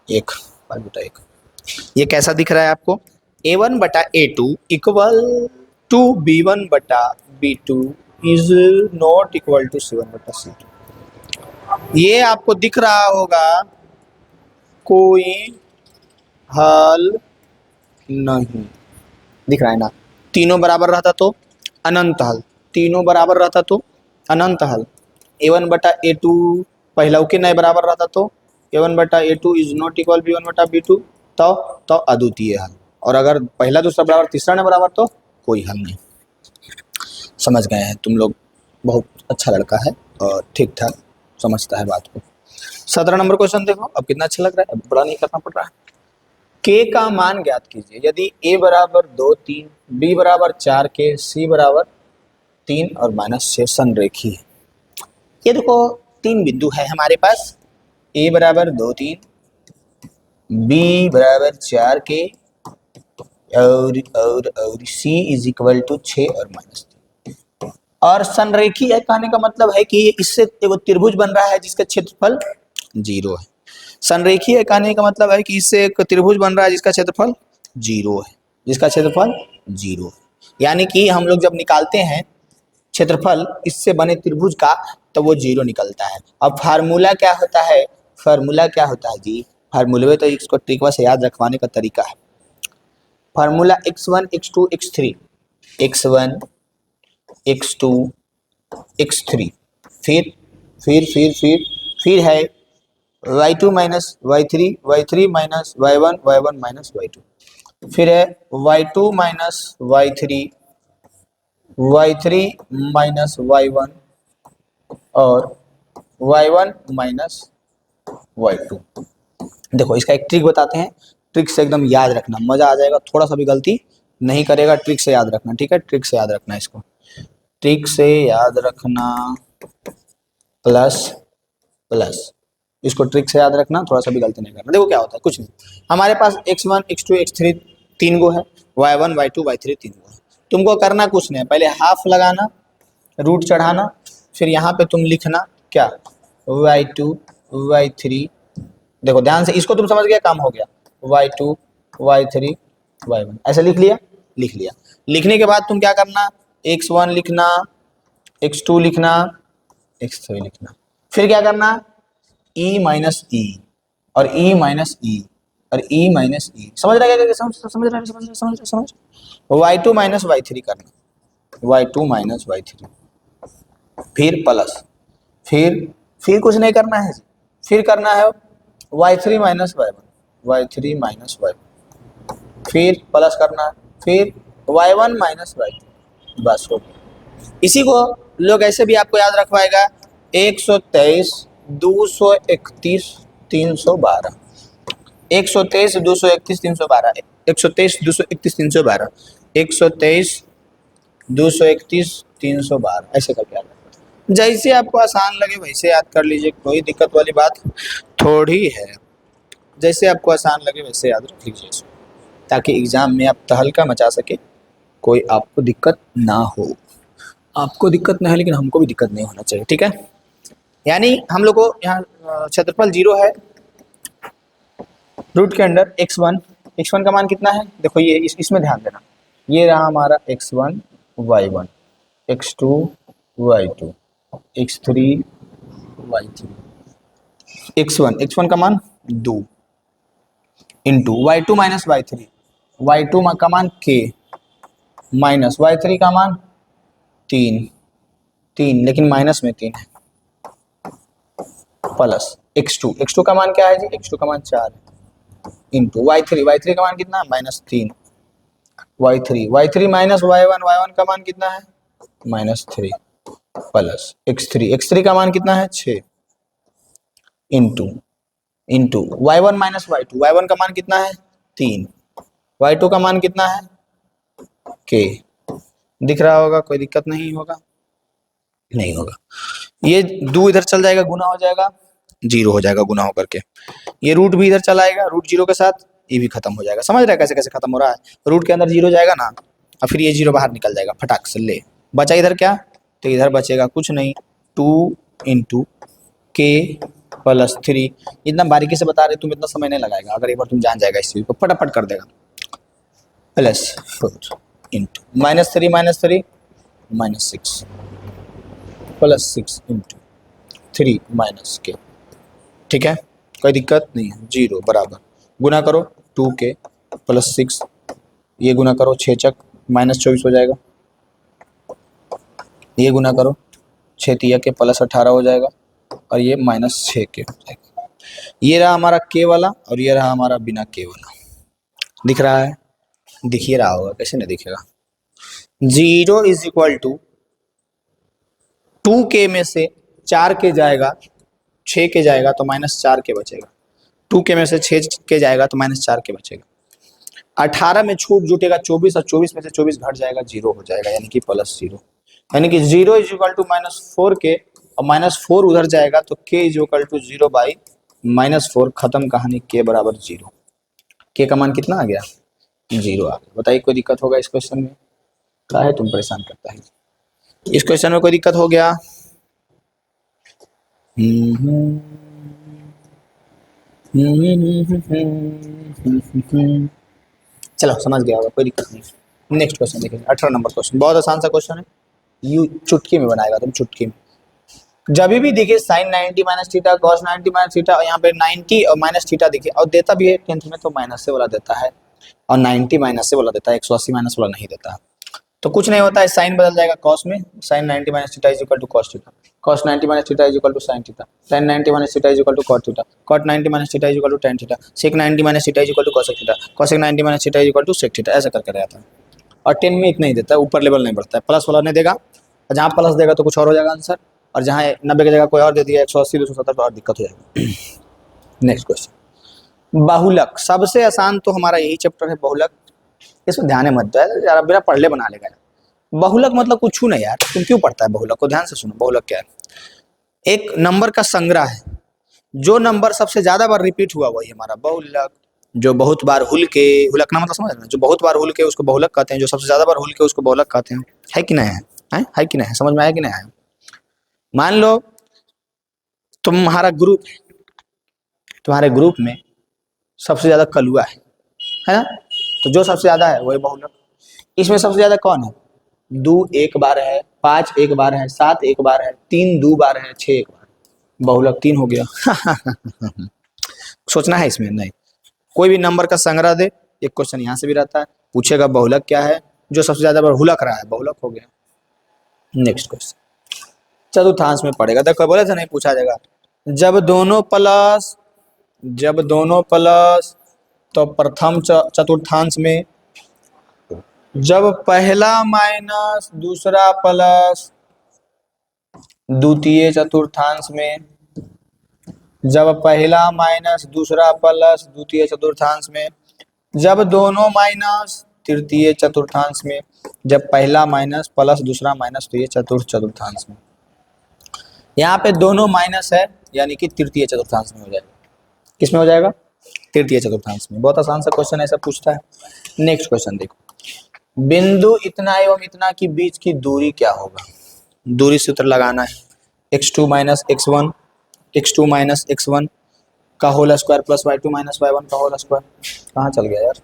[SPEAKER 1] 1 5/1। ये कैसा दिख रहा है आपको? a1/a2 = b1/b2 is not equal to c1/c2। ये आपको दिख रहा होगा, कोई हल नहीं दिख रहा है ना? तीनों बराबर रहता तो अनंत हल, तीनों बराबर रहता तो अनंत हल। a1/a2 पहला के नहीं बराबर रहता तो a1/a2 is not equal b1/b2, तो अद्वितीय हल। और अगर पहला दूसरा बराबर तीसरा नहीं बराबर तो कोई हल नहीं। समझ गए हैं तुम लोग? बहुत अच्छा लड़का है और ठीक ठाक समझता है बात को। 17 नंबर क्वेश्चन देखो, अब कितना अच्छा लग रहा है, अब बड़ा नहीं करना पड़ रहा है। k का मान ज्ञात कीजिए यदि a = 2 3, b = 4 k, c = 3 और -6 संरेखी है। ये देखो 3 बिंदु है हमारे पास, a = 2 3, b = 4 k और c = 6 और -3। और संरेखी है कहने का मतलब है कि इससे एगो त्रिभुज बन रहा है जिसका क्षेत्रफल 0 है। संरेखी है कहने का मतलब है कि इससे एक त्रिभुज बन रहा है जिसका क्षेत्रफल 0 है, जिसका क्षेत्रफल 0 है। यानी कि हम लोग जब निकालते हैं क्षेत्रफल इससे बने त्रिभुज का तो वो 0 निकलता है। अब फार्मूला क्या होता है? फार्मूला क्या होता है जी? फार्मूले तो इसको ट्रिकवा से याद रखवाने का तरीका है। Formula x1 x2 x3, x1 x2 x3, फिर है y2 minus y3 y3 minus y1 y1 minus y2, फिर है y2 minus y3 y3 minus y1 और y1 माइनस y2। देखो इसका एक ट्रिक बताते हैं, ट्रिक से एकदम याद रखना, मजा आ जाएगा, थोड़ा सा भी गलती नहीं करेगा, ट्रिक से याद रखना, ठीक है? ट्रिक से याद रखना, इसको ट्रिक से याद रखना, प्लस प्लस, इसको ट्रिक से याद रखना, थोड़ा सा भी गलती नहीं करना। देखो क्या होता है, कुछ नहीं, हमारे पास x1 x2 x3 तीन गो है, y1 y2 y3 तीन गो है। तुमको करना कुछ नहीं है, पहले हाफ लगाना, रूट चढ़ाना, फिर यहाँ पे तुम लिखना क्या, y2 y3, देखो ध्यान से, इसको तुम समझ गया, काम हो गया, y2 y3 y1, ऐसे लिख लिया, लिख लिया। लिखने के बाद तुम क्या करना, x1 लिखना, x2 लिखना, x3 लिखना, फिर क्या करना, e माइनस ई और e माइनस ई, और ई माइनस ई, समझ रहा है? समझ Y two minus Y three करना, Y two minus Y three, फिर प्लस, फिर कुछ नहीं करना है जी, फिर करना है Y three minus Y one, Y three minus Y, फिर प्लस करना है, फिर वाई वन माइनस वाई, बस हो गया। इसी को लोग ऐसे भी आपको याद रखवाएगा 123 231 312, 123 231 312, 123 231 312, 123 231 312, ऐसे करके याद रखना। जैसे आपको आसान लगे वैसे याद कर लीजिए, कोई दिक्कत वाली बात थोड़ी है। जैसे आपको आसान लगे वैसे याद रख लीजिए इसको, ताकि एग्जाम में आप तहलका मचा सके, कोई आपको दिक्कत ना हो। आपको दिक्कत ना है लेकिन हमको भी दिक्कत नहीं होना चाहिए, ठीक है? यानी हम लोग को यहाँ क्षेत्रफल 0 है, रूट के अंडर x1 का मान कितना है? देखो ये इसमें ध्यान देना, ये रहा हमारा x1 y1, x2 y2, x3 y3, x1 का मान 2 into y2 minus y3, y2 का मान k माइनस y3 का मान 3 लेकिन माइनस में 3 है, प्लस x2 का मान क्या है जी? x2 का मान 4 है, इंटू y3 का मान कितना है? -3, y3 माइनस y1 का मान कितना है? -3, प्लस x3 का मान कितना है? 6, इंटू y1 माइनस y1 का मान कितना है? 3, y2 का मान कितना है? k, दिख रहा होगा, कोई दिक्कत नहीं होगा, नहीं होगा। ये 2 इधर चल जाएगा, गुना हो जाएगा, 0 हो जाएगा गुना होकर के। ये रूट भी इधर चला आएगा, रूट 0 के साथ ये भी खत्म हो जाएगा। समझ रहा है कैसे कैसे खत्म हो रहा है? रूट के अंदर 0 जाएगा ना, और फिर ये 0 बाहर निकल जाएगा फटाक से। ले बचा इधर क्या? तो इधर बचेगा कुछ नहीं, 2 इंटू के प्लस 3। इतना बारीकी से बता रहे, तुम इतना समय नहीं लगाएगा, अगर एक बार तुम जान जाएगा इस चीज को फटाफट कर देगा। Plus 4 into -3 -6 plus 6 into 3 minus के, ठीक है? कोई दिक्कत नहीं है। 0 बराबर गुना करो 2k प्लस 6, ये गुना करो 6 चक -24 हो जाएगा, ये गुना करो 6 तिया के प्लस 18 हो जाएगा, और ये -6 के हो जाएगा। ये रहा हमारा k वाला, और ये रहा हमारा बिना k वाला। दिख रहा है? दिख ही रहा होगा, कैसे नहीं दिखेगा। 0 इज इक्वल टू 2k में से 4 के जाएगा, 6 के जाएगा तो -4 के बचेगा। 2k में से 6 के जाएगा तो -4 के बचेगा। 18 में छूट जुटेगा 24, और 24 में से 24 घट जाएगा, 0 हो जाएगा, यानी कि +0। यानी कि 0 इज इक्वल टू -4k, और -4 उधर जाएगा तो k is equal to 0 by -4। खत्म कहानी, k बराबर 0। k का मान कितना आ गया? 0 आ गया। बताइए कोई दिक्कत होगा इस क्वेश्चन में? क्या है तुम परेशान करता है? इस क्वेश्चन में कोई दिक्कत हो गया? चलो समझ गया होगा, कोई दिक्कत नहीं। नेक्स्ट क्वेश्चन देखेंगे, 18 नंबर क्वेश्चन। बहुत आसान सा क्वेश्चन है, यू चुटकी में बनाएगा तुम, चुटकी में। जब भी देखिए sin 90 minus theta, cos 90 minus theta, और यहाँ पे 90 और माइनस थीटा देखिए, और देता भी है 10th में तो माइनस से वाला देता है, और 90 माइनस से वाला देता है, 180 माइनस वाला नहीं देता है। तो कुछ नहीं होता है, साइन बदल जाएगा cos में, sin 90 minus theta is equal to cos theta, cos 90 minus theta is equal to sin theta, tan 90 minus theta is equal to cot theta, cot 90 minus theta is equal to tan theta, sec 90 minus theta is equal to cosec theta, cosec 90 minus theta is equal to sec theta, ऐसा करके रहता है। और 10 में इतना ही देता है, ऊपर लेवल नहीं बढ़ता है, प्लस वाला नहीं देगा, और जहाँ प्लस देगा तो कुछ और हो जाएगा आंसर, और जहाँ 90 की जगह कोई और दे दिया 180 270 तो और दिक्कत हो जाएगी। नेक्स्ट क्वेश्चन, बहुलक। सबसे आसान तो हमारा यही चैप्टर है, बहुलक। इसमें ध्यान मत दो यार, मेरा पढ़ ले बना लेगा। बहुलक मतलब कुछ नहीं यार, तुम क्यों पढ़ता है बहुलक को? ध्यान से सुनो, बहुलक क्या है? एक नंबर का संग्रह है, जो नंबर सबसे ज्यादा बार रिपीट हुआ वही हमारा बहुलक। जो बहुत बार हुल के, हुलकना मतलब समझ रहे हैं, जो बहुत बार हुल के उसको बहुलक कहते हैं, जो सबसे ज्यादा बार हुल के उसको बहुलक कहते हैं। है कि नहीं है? है कि नहीं है? समझ में आया कि नहीं आया? मान लो तुम्हारा ग्रुप है, तुम्हारे ग्रुप में सबसे ज्यादा कलुआ है ना? तो जो सबसे ज्यादा है वही बहुलक। इसमें सबसे ज्यादा कौन है? 2 एक बार है, 5 एक बार है, 7 एक बार है, 3 2 बार है, 6 एक बार। बहुलक 3 हो गया। सोचना है इसमें? नहीं, कोई भी नंबर का संग्रह दे, एक क्वेश्चन यहाँ से भी रहता है, पूछेगा बहुलक क्या है, जो सबसे ज्यादा बहुलक रहा है बहुलक हो गया। नेक्स्ट क्वेश्चन चतुर्थांश में पड़ेगा, देखो बोले थे नहीं पूछा जाएगा। जब दोनों प्लस तो प्रथम चतुर्थांश में, जब पहला माइनस दूसरा प्लस द्वितीय चतुर्थांश में, जब पहला माइनस दूसरा प्लस द्वितीय चतुर्थांश में, जब दोनों माइनस तृतीय चतुर्थांश में, जब पहला माइनस प्लस दूसरा माइनस तो ये चतुर्थ चतुर्थांश में। यहाँ पे दोनों माइनस है यानी कि तृतीय चतुर्थांश में हो जाएगा। किस में हो जाएगा? तृतीय चतुर्थांश में। बहुत आसान सा क्वेश्चन ऐसा पूछता है। नेक्स्ट क्वेश्चन देखो, बिंदु इतना एवं इतना की बीच की दूरी क्या होगा? दूरी सूत्र लगाना है, x2 minus x1 x2 minus x1 का whole square plus y2 minus y1 का होल स्क्वायर। कहाँ चल गया यार?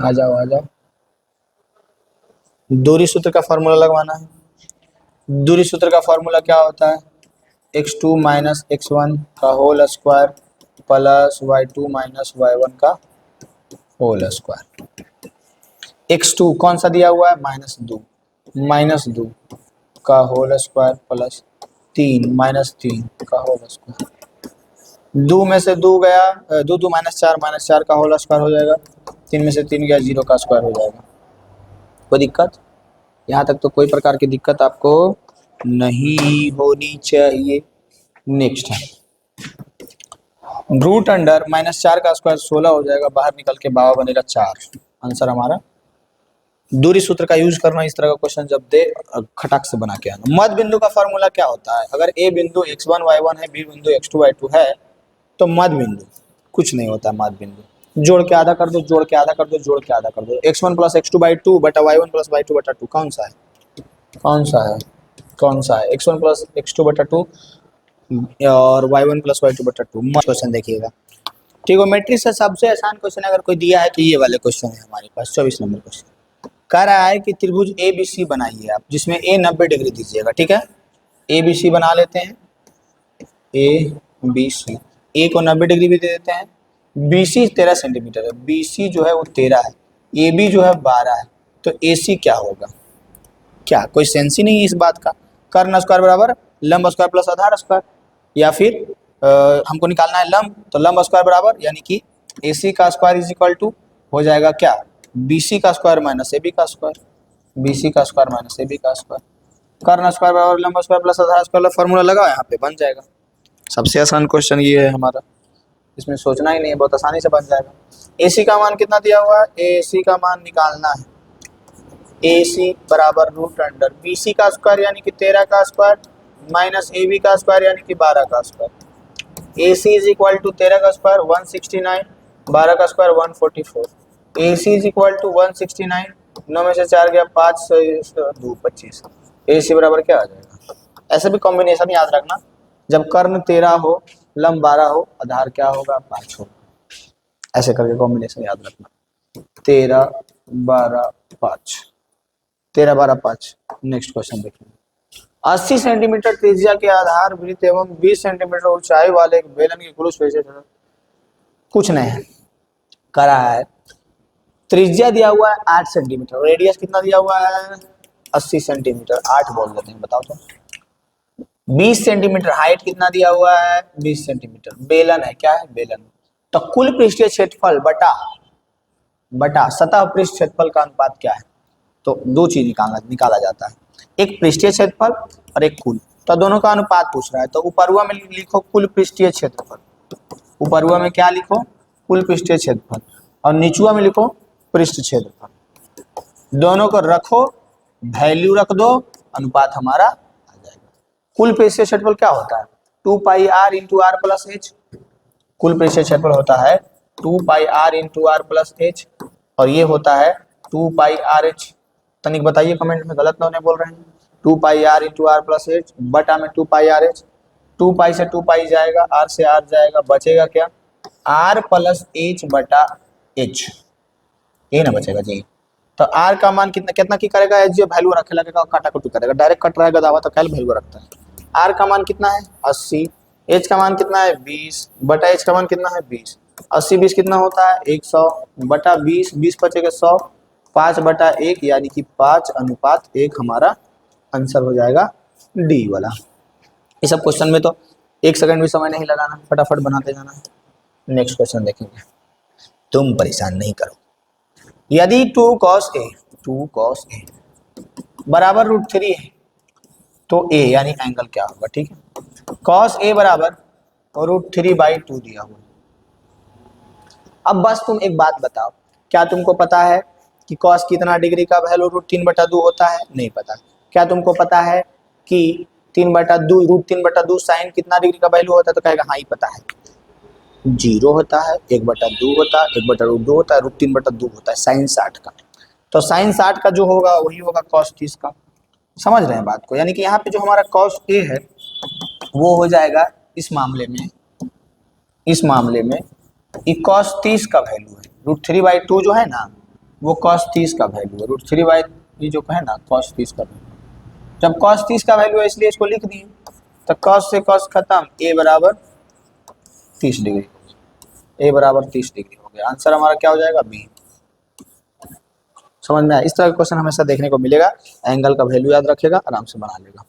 [SPEAKER 1] आ जाओ। दूरी सूत्र का फॉर्मूला लगवाना है। दूरी सूत्र का फॉर्मूला क्या होता है? x2 माइनस x1 का whole square plus y2 minus y1 का होल स्क्वायर। x2 कौन सा दिया हुआ है? माइनस दो का होल स्क्वायर प्लस 3 माइनस 3 का होल स्क्वायर। 2 में से 2 गया, 2 माइनस 4 का होल स्क्वायर हो जाएगा। 3 में से 3 गया, 0 का स्क्वायर हो जाएगा। कोई दिक्कत? यहाँ तक तो कोई प्रकार की दिक्कत आपको नहीं होनी चाहिए। नेक्स्ट है रूट अंडर -4 का स्क्वायर 16 हो जाएगा, बाहर निकल के बाबा बनेगा 4। आंसर हमारा। दूरी सूत्र का यूज करना इस तरह का क्वेश्चन जब दे खटाक से बना के आना। मध्य बिंदु का फॉर्मूला क्या होता है? अगर ए बिंदु x1 y1 है, बी बिंदु x2 y2 है, तो मध्य बिंदु कुछ नहीं होता। मध्य बिंदु जोड़ के आधा कर दो, जोड़ के आधा कर दो, जोड़ के आधा कर दो। x1 प्लस x2/2 बटा y1 प्लस y2/2 कौन सा है? x1 प्लस x2/2 और y1 प्लस y2/2। क्वेश्चन देखिएगा, ट्रिगोमेट्री से सबसे आसान क्वेश्चन अगर कोई दिया है तो ये वाले क्वेश्चन है हमारे पास। 24 नंबर क्वेश्चन कह रहा है कि त्रिभुज ABC बनाइए आप, जिसमें A 90 डिग्री दीजिएगा। ठीक है, ABC बना लेते हैं। ABC, A को 90 डिग्री भी दे देते हैं। BC 13 सेंटीमीटर है, BC जो है वो 13 है, AB जो है 12 है, तो AC क्या होगा? क्या कोई सेंस ही नहीं है इस बात का? कर्ण स्क्वायर बराबर लंब स्क्वायर प्लस आधार स्क्वायर, या फिर हमको निकालना है लंब, तो लंब स्क्वायर बराबर यानी कि AC का स्क्वायर इज इक्वल टू हो जाएगा क्या? BC का स्क्वायर माइनस AB का स्क्वायर, BC का स्क्वायर माइनस AB का स्क्वायर। कर्ण स्क्वायर बराबर लंब स्क्वायर प्लस आधार स्क्वायर फॉर्मूला लगाओ, यहाँ पे बन जाएगा। सबसे आसान क्वेश्चन ये है हमारा, इसमें सोचना ही नहीं है, बहुत आसानी से बन जाएगा। AC का मान कितना दिया हुआ है? AC का मान निकालना है, AC बराबर रूट अंडर BC का स्क्वायर यानी कि 13 का स्क्वायर माइनस AB का स्क्वायर यानी कि 12 का square. AC is equal to 13 का स्क्वायर 169, 12 का square 144। AC is equal to 169, 9 में से 4 गया 5, 2 25। AC बराबर क्या आ जाएगा? ऐसे भी कॉम्बिनेशन याद रखना, जब कर्ण 13 हो, लंब 12 हो, आधार क्या होगा? 5 होगा। ऐसे करके कॉम्बिनेशन याद रखना, 13 12 5, 13 12 5। नेक्स्ट क्वेश्चन देखिए, 80 सेंटीमीटर त्रिज्या के आधार वृत्त एवं 20 सेंटीमीटर ऊंचाई वाले एक बेलन की कुल कुछ नहीं है, करा है। त्रिज्या दिया हुआ है 8 सेंटीमीटर, रेडियस कितना दिया हुआ है? 80 सेंटीमीटर, 8 बोल देते हैं, बताओ तो। 20 सेंटीमीटर हाइट कितना दिया हुआ है? 20 सेंटीमीटर। बेलन है, क्या है? बेलन। तो कुल पृष्ठीय क्षेत्रफल बटा सतह पृष्ठ क्षेत्रफल का अनुपात क्या है? तो दो चीज निकाला जाता है, एक पृष्ठीय क्षेत्रफल और एक कुल। तो दोनों का अनुपात पूछ रहा है, तो ऊपरवा में लिखो कुल पृष्ठीय क्षेत्रफल। ऊपरवा में क्या लिखो? कुल पृष्ठीय क्षेत्रफल, और नीचुआ में लिखो पृष्ठ क्षेत्रफल। दोनों को रखो, वैल्यू रख दो, अनुपात हमारा आ जाएगा। कुल पृष्ठीय क्षेत्रफल क्या होता है? 2 pi r into r plus h. कुल पृष्ठीय क्षेत्रफल होता है 2 pi r into r plus h, और ये होता है 2 पाई आर एच। तनिक बताइए कमेंट में, गलत ना बोल रहे हैं। 2 pi r into r plus h बटा में 2 पाई आर एच। 2 पाई से 2 पाई जाएगा, r से r जाएगा, बचेगा क्या? r प्लस एच बटा एच, ये ना बचेगा जी। तो r का मान कितना की करेगा? एच जो वैल्यू रखे लगेगा, काटा कुटी करेगा, डायरेक्ट कट रहेगा दावा तो क्या वैल्यू रखता है। r का मान कितना है? 80 एच का मान कितना है 20 बटा एच का मान कितना है 20। 80 20 कितना होता है 100 बटा 20, 20 बचेगा 100, 5 बटा 1 यानी कि 5:1 हमारा आंसर हो जाएगा डी वाला। इस सब क्वेश्चन में तो 1 सेकंड भी समय नहीं लगाना, फटाफट बनाते जाना। नेक्स्ट क्वेश्चन देखेंगे, तुम परेशान नहीं करो। यदि 2 cos A बराबर √3 है तो ए यानी एंगल क्या होगा, ठीक है। cos A बराबर √3/2 दिया हुआ। अब बस तुम एक बात बताओ, क्या तुमको पता है कि cos कितना डिग्री का वैल्यू √3/2 होता है? नहीं पता। क्या तुमको पता है कि 3/2 √3/2 साइन कितना डिग्री का वैल्यू होता है? तो कहेगा हाँ ही पता है, 0 होता है, 1/2 होता है, 1/2 होता है, √3/2 होता है साइन 60 का। तो साइन 60 का जो होगा वही होगा cos 30 का। समझ रहे हैं बात को? यानी कि यहाँ पे जो हमारा cos A है वो हो जाएगा इस मामले में ये cos 30 का वैल्यू है। √3/2 जो है ना वो cos 30 का वैल्यू है। √3/2 जो है ना cos 30 का वैल्यू। जब cos 30 का वैल्यू है इसलिए इसको लिख दिए, तो cos से cos खत्म, A बराबर 30 डिग्री, A बराबर 30 डिग्री हो गया। आंसर हमारा क्या हो जाएगा बी। समझ में आया? इस तरह का क्वेश्चन हमेशा देखने को मिलेगा। एंगल का वैल्यू याद रखेगा, आराम से बना लेगा।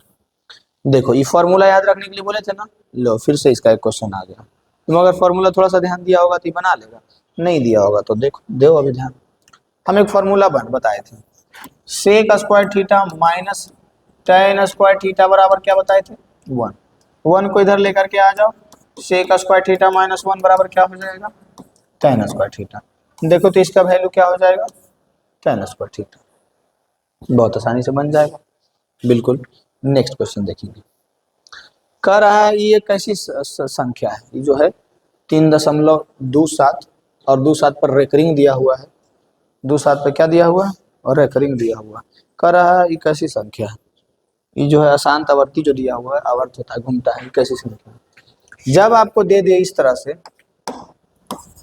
[SPEAKER 1] देखो ये फॉर्मूला याद रखने के लिए बोले थे ना, लो फिर से इसका एक क्वेश्चन आ गया। तुम अगर फॉर्मूला थोड़ा सा ध्यान दिया होगा तो ये बना लेगा, नहीं दिया होगा तो देखो दो अभी ध्यान। हम एक फॉर्मूला बताए थे, sec square theta minus tan square theta बराबर क्या बताए थे 1। 1 को इधर लेकर के आ जाओ, सेक स्क्वायर थीटा माइनस 1 बराबर क्या हो जाएगा tan स्क्वायर थीटा। देखो तो इसका वैल्यू क्या हो जाएगा tan स्क्वायर थीटा। बहुत आसानी से बन जाएगा बिल्कुल। नेक्स्ट क्वेश्चन देखेंगे, कह रहा है ये कैसी संख्या है, ये जो है 3.27 और 27 पर रेकरिंग दिया हुआ है, 27 पर क्या दिया हुआ है और रेकरिंग दिया हुआ है। कह रहा है ये कैसी संख्या है, ये जो है अशांत आवर्ती जो दिया हुआ है, आवर्त होता है घूमता है, कैसी संख्या है। जब आपको दे दे इस तरह से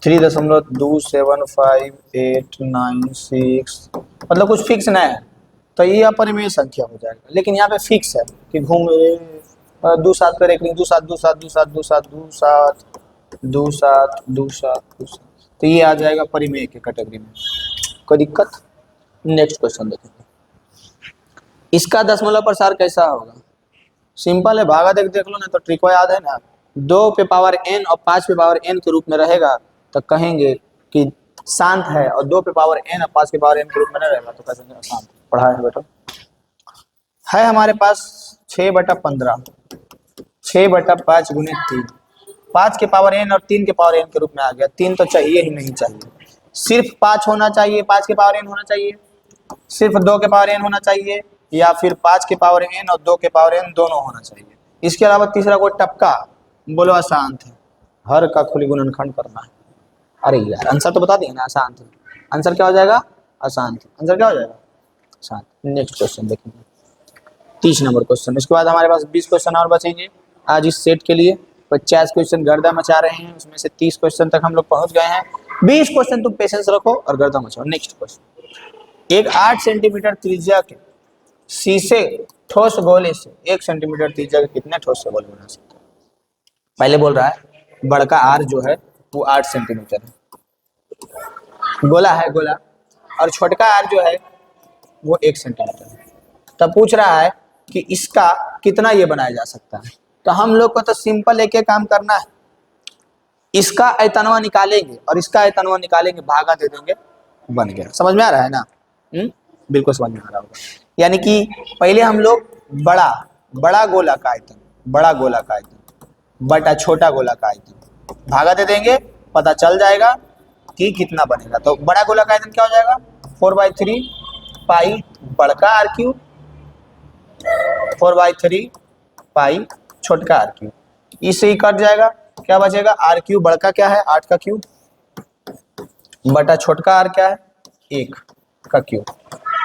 [SPEAKER 1] 3.27586 मतलब कुछ फिक्स नहीं है तो ये अपरिमेय संख्या हो जाएगा। लेकिन यहाँ पे फिक्स है कि घूम 27 पर रेकरिंग 27 27 27 27 27 27 27 तो ये आ जाएगा परिमेय के कैटेगरी में, कोई दिक्कत। नेक्स्ट क्वेश्चन देखेंगे, इसका दशमलव प्रसार कैसा होगा। सिंपल है, भागा देख लो ना तो ट्रिक याद है ना। 2 पे पावर n और 5 पे पावर n के रूप में रहेगा तो कहेंगे कि शांत है, और 2 पे पावर n और 5 के पावर n के रूप में नहीं रहेगा तो कहेंगे अशांत। पढ़ा है बेटा, है हमारे पास 6/15, 6/5 गुने 3, 5 के पावर n और 3 के पावर n के रूप में आ गया। 3 तो चाहिए ही नहीं चाहिए, सिर्फ 5 होना चाहिए, 5 के पावर n होना चाहिए, सिर्फ 2 के पावर n होना चाहिए, या फिर 5 के पावर n और 2 के पावर n दोनों होना चाहिए। इसके अलावा तीसरा कोई टपका बोलो अशांत है, हर का खुली गुणनखंड करना है। अरे यार आंसर तो बता दिए ना, अशांत है। आंसर क्या हो जाएगा अशांत, आंसर क्या हो जाएगा अशांत। नेक्स्ट क्वेश्चन देखेंगे 30 नंबर क्वेश्चन। इसके बाद हमारे पास 20 क्वेश्चन और बचेंगे आज इस सेट के लिए। 50 क्वेश्चन गर्दा मचा रहे हैं, उसमें से 30 क्वेश्चन तक हम लोग पहुंच गए हैं। 20 क्वेश्चन तुम पेशेंस रखो और गर्दा मचाओ। नेक्स्ट क्वेश्चन, एक 8 सेंटीमीटर त्रिज्या के शीशे ठोस गोले से 1 सेंटीमीटर त्रिज्या के कितने ठोस से गोले बना सकते हैं। पहले बोल रहा है बड़का आर जो है वो 8 सेंटीमीटर है, गोला है गोला, और छोटका आर जो है वो 1 सेंटीमीटर है। तब पूछ रहा है कि इसका कितना ये बनाया जा सकता है। तो हम लोग को तो सिंपल एक काम करना है, इसका आयतनवा निकालेंगे और इसका आयतनवा निकालेंगे, भागा दे देंगे, बन गया। समझ में आ रहा है ना? बिल्कुल समझ में आ रहा होगा। यानी कि पहले हम लोग बड़ा गोला का आयतन, बड़ा गोला का आयतन बटा छोटा गोला का आयतन भागा दे देंगे, पता चल जाएगा कि कितना बनेगा। तो बड़ा गोला का आयतन क्या हो जाएगा 4/3 पाई बड़का आर क्यूब, 4/3 पाई छोटका आर क्यूब। इससे ही कट जाएगा, क्या बचेगा आर क्यूब बड़का क्या है 8 का क्यूब बटा छोटका आर क्या है 1 का क्यूब।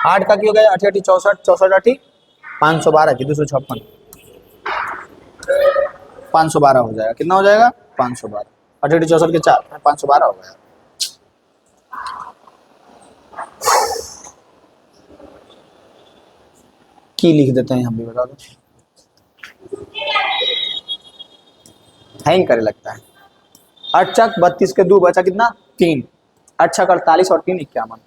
[SPEAKER 1] 8 का क्यूब गया 8 8 64, 64 8 512 की 256, 512 हो जाएगा। कितना हो जाएगा 512, 8 8 64 के 4 512 हो गया। की लिख देते हैं हम भी, बता दो हैंग करे लगता है। 8 चक 32 के 2 बचा कितना 3, 8 छक 48 और 3 51।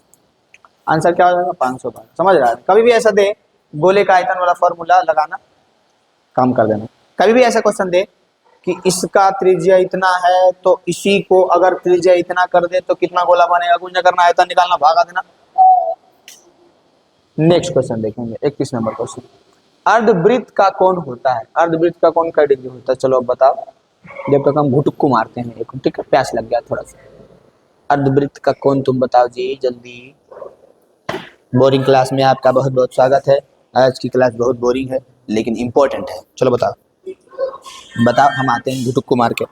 [SPEAKER 1] आंसर क्या हो जाएगा 512। समझ रहा है? कभी भी ऐसा दे गोले का आयतन वाला फॉर्मूला लगाना, काम कर देना। कभी भी ऐसा क्वेश्चन दे कि इसका त्रिज्या इतना है तो इसी को अगर त्रिज्या इतना कर दे तो कितना गोला बनेगा, कुछ नहीं करना, आयतन निकालना, भागा देना। नेक्स्ट क्वेश्चन देखेंगे 31 नंबर क्वेश्चन। अर्धवृत्त का कोण होता है, अर्धवृत्त का कोण क्या डिग्री होता है? चलो अब बताओ, जब तक हम घुटुक्कू मारते हैं एक, ठीक है, प्यास लग गया थोड़ा सा। अर्धवृत्त का कोण तुम बताओ जी जल्दी। बोरिंग क्लास में आपका बहुत बहुत स्वागत है। आज की क्लास बहुत बोरिंग है लेकिन इम्पोर्टेंट है। चलो बताओ बताओ, हम आते हैं घुटुक्कू मार के।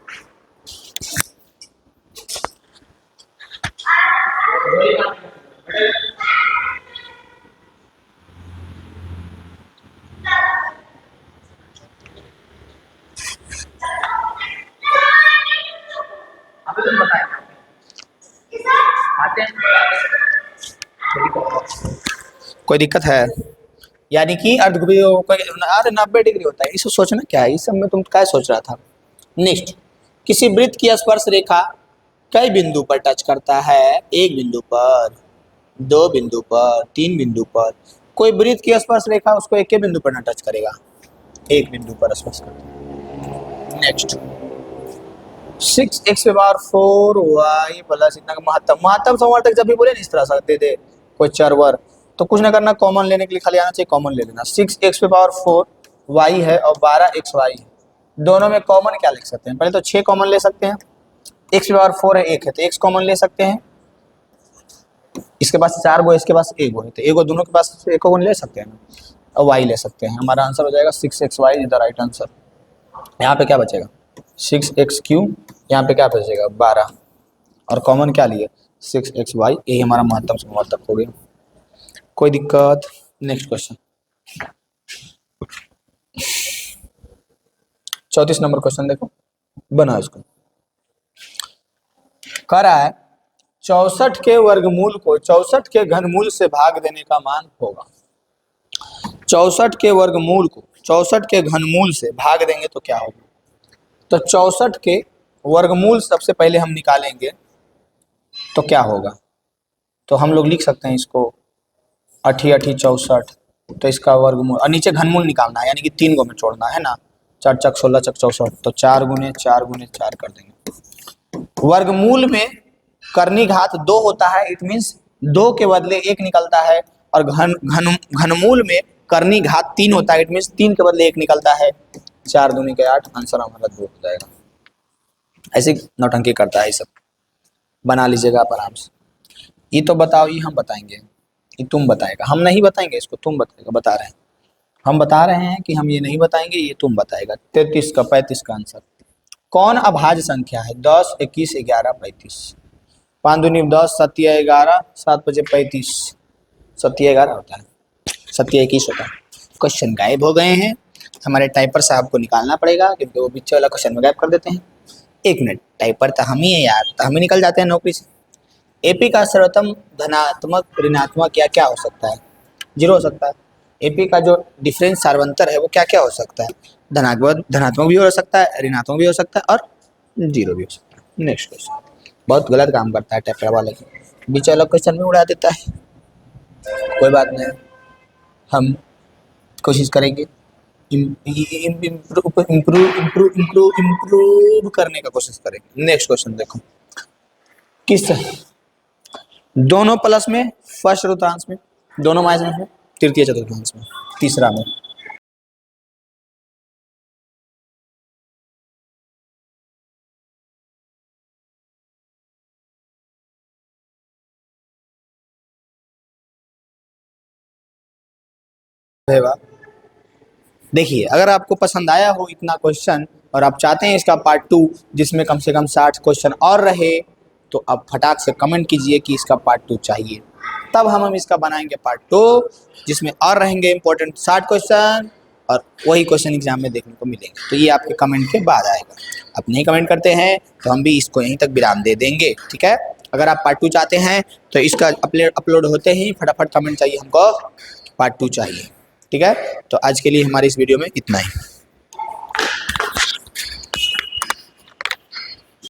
[SPEAKER 1] कोई दिक्कत है? यानी कि अरे 90 डिग्री होता है, इसको सोचना क्या है, इस सब में तुम क्या सोच रहा था। नेक्स्ट, किसी वृत्त की स्पर्श रेखा कई बिंदु पर टच करता है? एक बिंदु पर, 2 बिंदु पर, 3 बिंदु पर। कोई वृत्त की स्पर्श रेखा उसको एक के बिंदु पर ना टच करेगा, एक बिंदु पर स्पर्श करता। नेक्स्ट, 6x⁴y प्लस इतना का महत्तम समवर्तक जब भी बोले ना इस तरह से दे दे कोई चरवर, तो कुछ ना करना, कॉमन लेने के लिए खाली आना चाहिए, कॉमन ले लेना। 6x⁴y है और 12xy है, दोनों में कॉमन क्या ले सकते हैं? पहले तो 6 कॉमन ले सकते हैं, x⁴ है 1 है तो x कॉमन ले सकते हैं, इसके पास 4 गो, इसके पास 1 गो है तो 1 गो दोनों के पास 1 गो ले सकते हैं ना, और y ले सकते हैं। हमारा आंसर हो जाएगा 6xy is the right answer. यहाँ पे क्या बचेगा 6x3, यहाँ पे क्या बचेगा 12, और कॉमन क्या लिए 6xy, यही हमारा महत्तम समवर्तक हो गया। कोई दिक्कत? नेक्स्ट क्वेश्चन 34 नंबर क्वेश्चन देखो, बना इसको। कह रहा है 64 के वर्गमूल को 64 के घनमूल से भाग देने का मान होगा। 64 के वर्गमूल को 64 के घनमूल से भाग देंगे तो क्या होगा? तो 64 के वर्गमूल सबसे पहले हम निकालेंगे तो क्या होगा, तो हम लोग लिख सकते हैं इसको 8 8 64, तो इसका वर्गमूल और नीचे घनमूल निकालना है, यानी कि 3 गो में छोड़ना है ना, 4 चक 16 चक 64, तो 4 गुने 4 गुने 4 कर देंगे। वर्गमूल में करनी घात 2 होता है, इट मीन्स 2 के बदले 1 निकलता है, और घनमूल में करनी घात 3 होता है, इट मीन्स 3 के बदले 1 निकलता है। 4 दूनी के 8, आंसर हमारा 2 हो जाएगा। ऐसे नौटंकी करता है ये सब, बना लीजिएगा आप आराम से। ये तो बताओ, ये हम बताएंगे, ये तुम बताएगा, हम नहीं बताएंगे इसको, तुम बताएगा। बता रहे हैं, हम बता रहे हैं कि हम ये नहीं बताएंगे, ये तुम बताएगा। 33 का 35 का आंसर। कौन अभाज्य संख्या है? 10 21 11 35। 5 दूनी 10, 7 11, 7 5 35, 7 11 होता है, 7 21 होता है। क्वेश्चन गायब हो गए हैं, हमारे टाइपर साहब को निकालना पड़ेगा क्योंकि वो पीछे वाला क्वेश्चन में गायब कर देते हैं। 1 मिनट, टाइपर तो हम ही है यार, तो हम ही निकल जाते हैं नौकरी से। एपी का सर्वोत्तम धनात्मक ऋणात्मक या क्या हो सकता है? 0 हो सकता है। एपी का जो डिफरेंस सार्वंतर है वो क्या क्या हो सकता है? धनात्मक भी हो सकता है, ऋणात्मक भी हो सकता है, और 0 भी हो सकता है। नेक्स्ट क्वेश्चन, बहुत गलत काम करता है टाइपर वाले, बीच वाला क्वेश्चन में उड़ा देता है। कोई बात नहीं, हम कोशिश करेंगे इम्प्रूव करने का कोशिश करेंगे। नेक्स्ट क्वेश्चन देखो, किस दोनों प्लस में, फर्स्ट चतुर्थांश में, दोनों माइनस में, तृतीय चतुर्थांश में, तीसरा में। देखिए, अगर आपको पसंद आया हो इतना क्वेश्चन और आप चाहते हैं इसका पार्ट 2 जिसमें कम से कम 60 क्वेश्चन और रहे, तो आप फटाक से कमेंट कीजिए कि इसका पार्ट 2 चाहिए, तब हम इसका बनाएंगे पार्ट 2 जिसमें और रहेंगे इंपॉर्टेंट 60 क्वेश्चन, और वही क्वेश्चन एग्जाम में देखने को मिलेंगे। तो ये आपके कमेंट के बाद आएगा। आप नहीं कमेंट करते हैं तो हम भी इसको यहीं तक विराम दे देंगे, ठीक है। अगर आप पार्ट 2 चाहते हैं तो इसका अपलोड होते ही फटाफट कमेंट चाहिए हमको, पार्ट 2 चाहिए, ठीक है। तो आज के लिए हमारे इस वीडियो में इतना ही।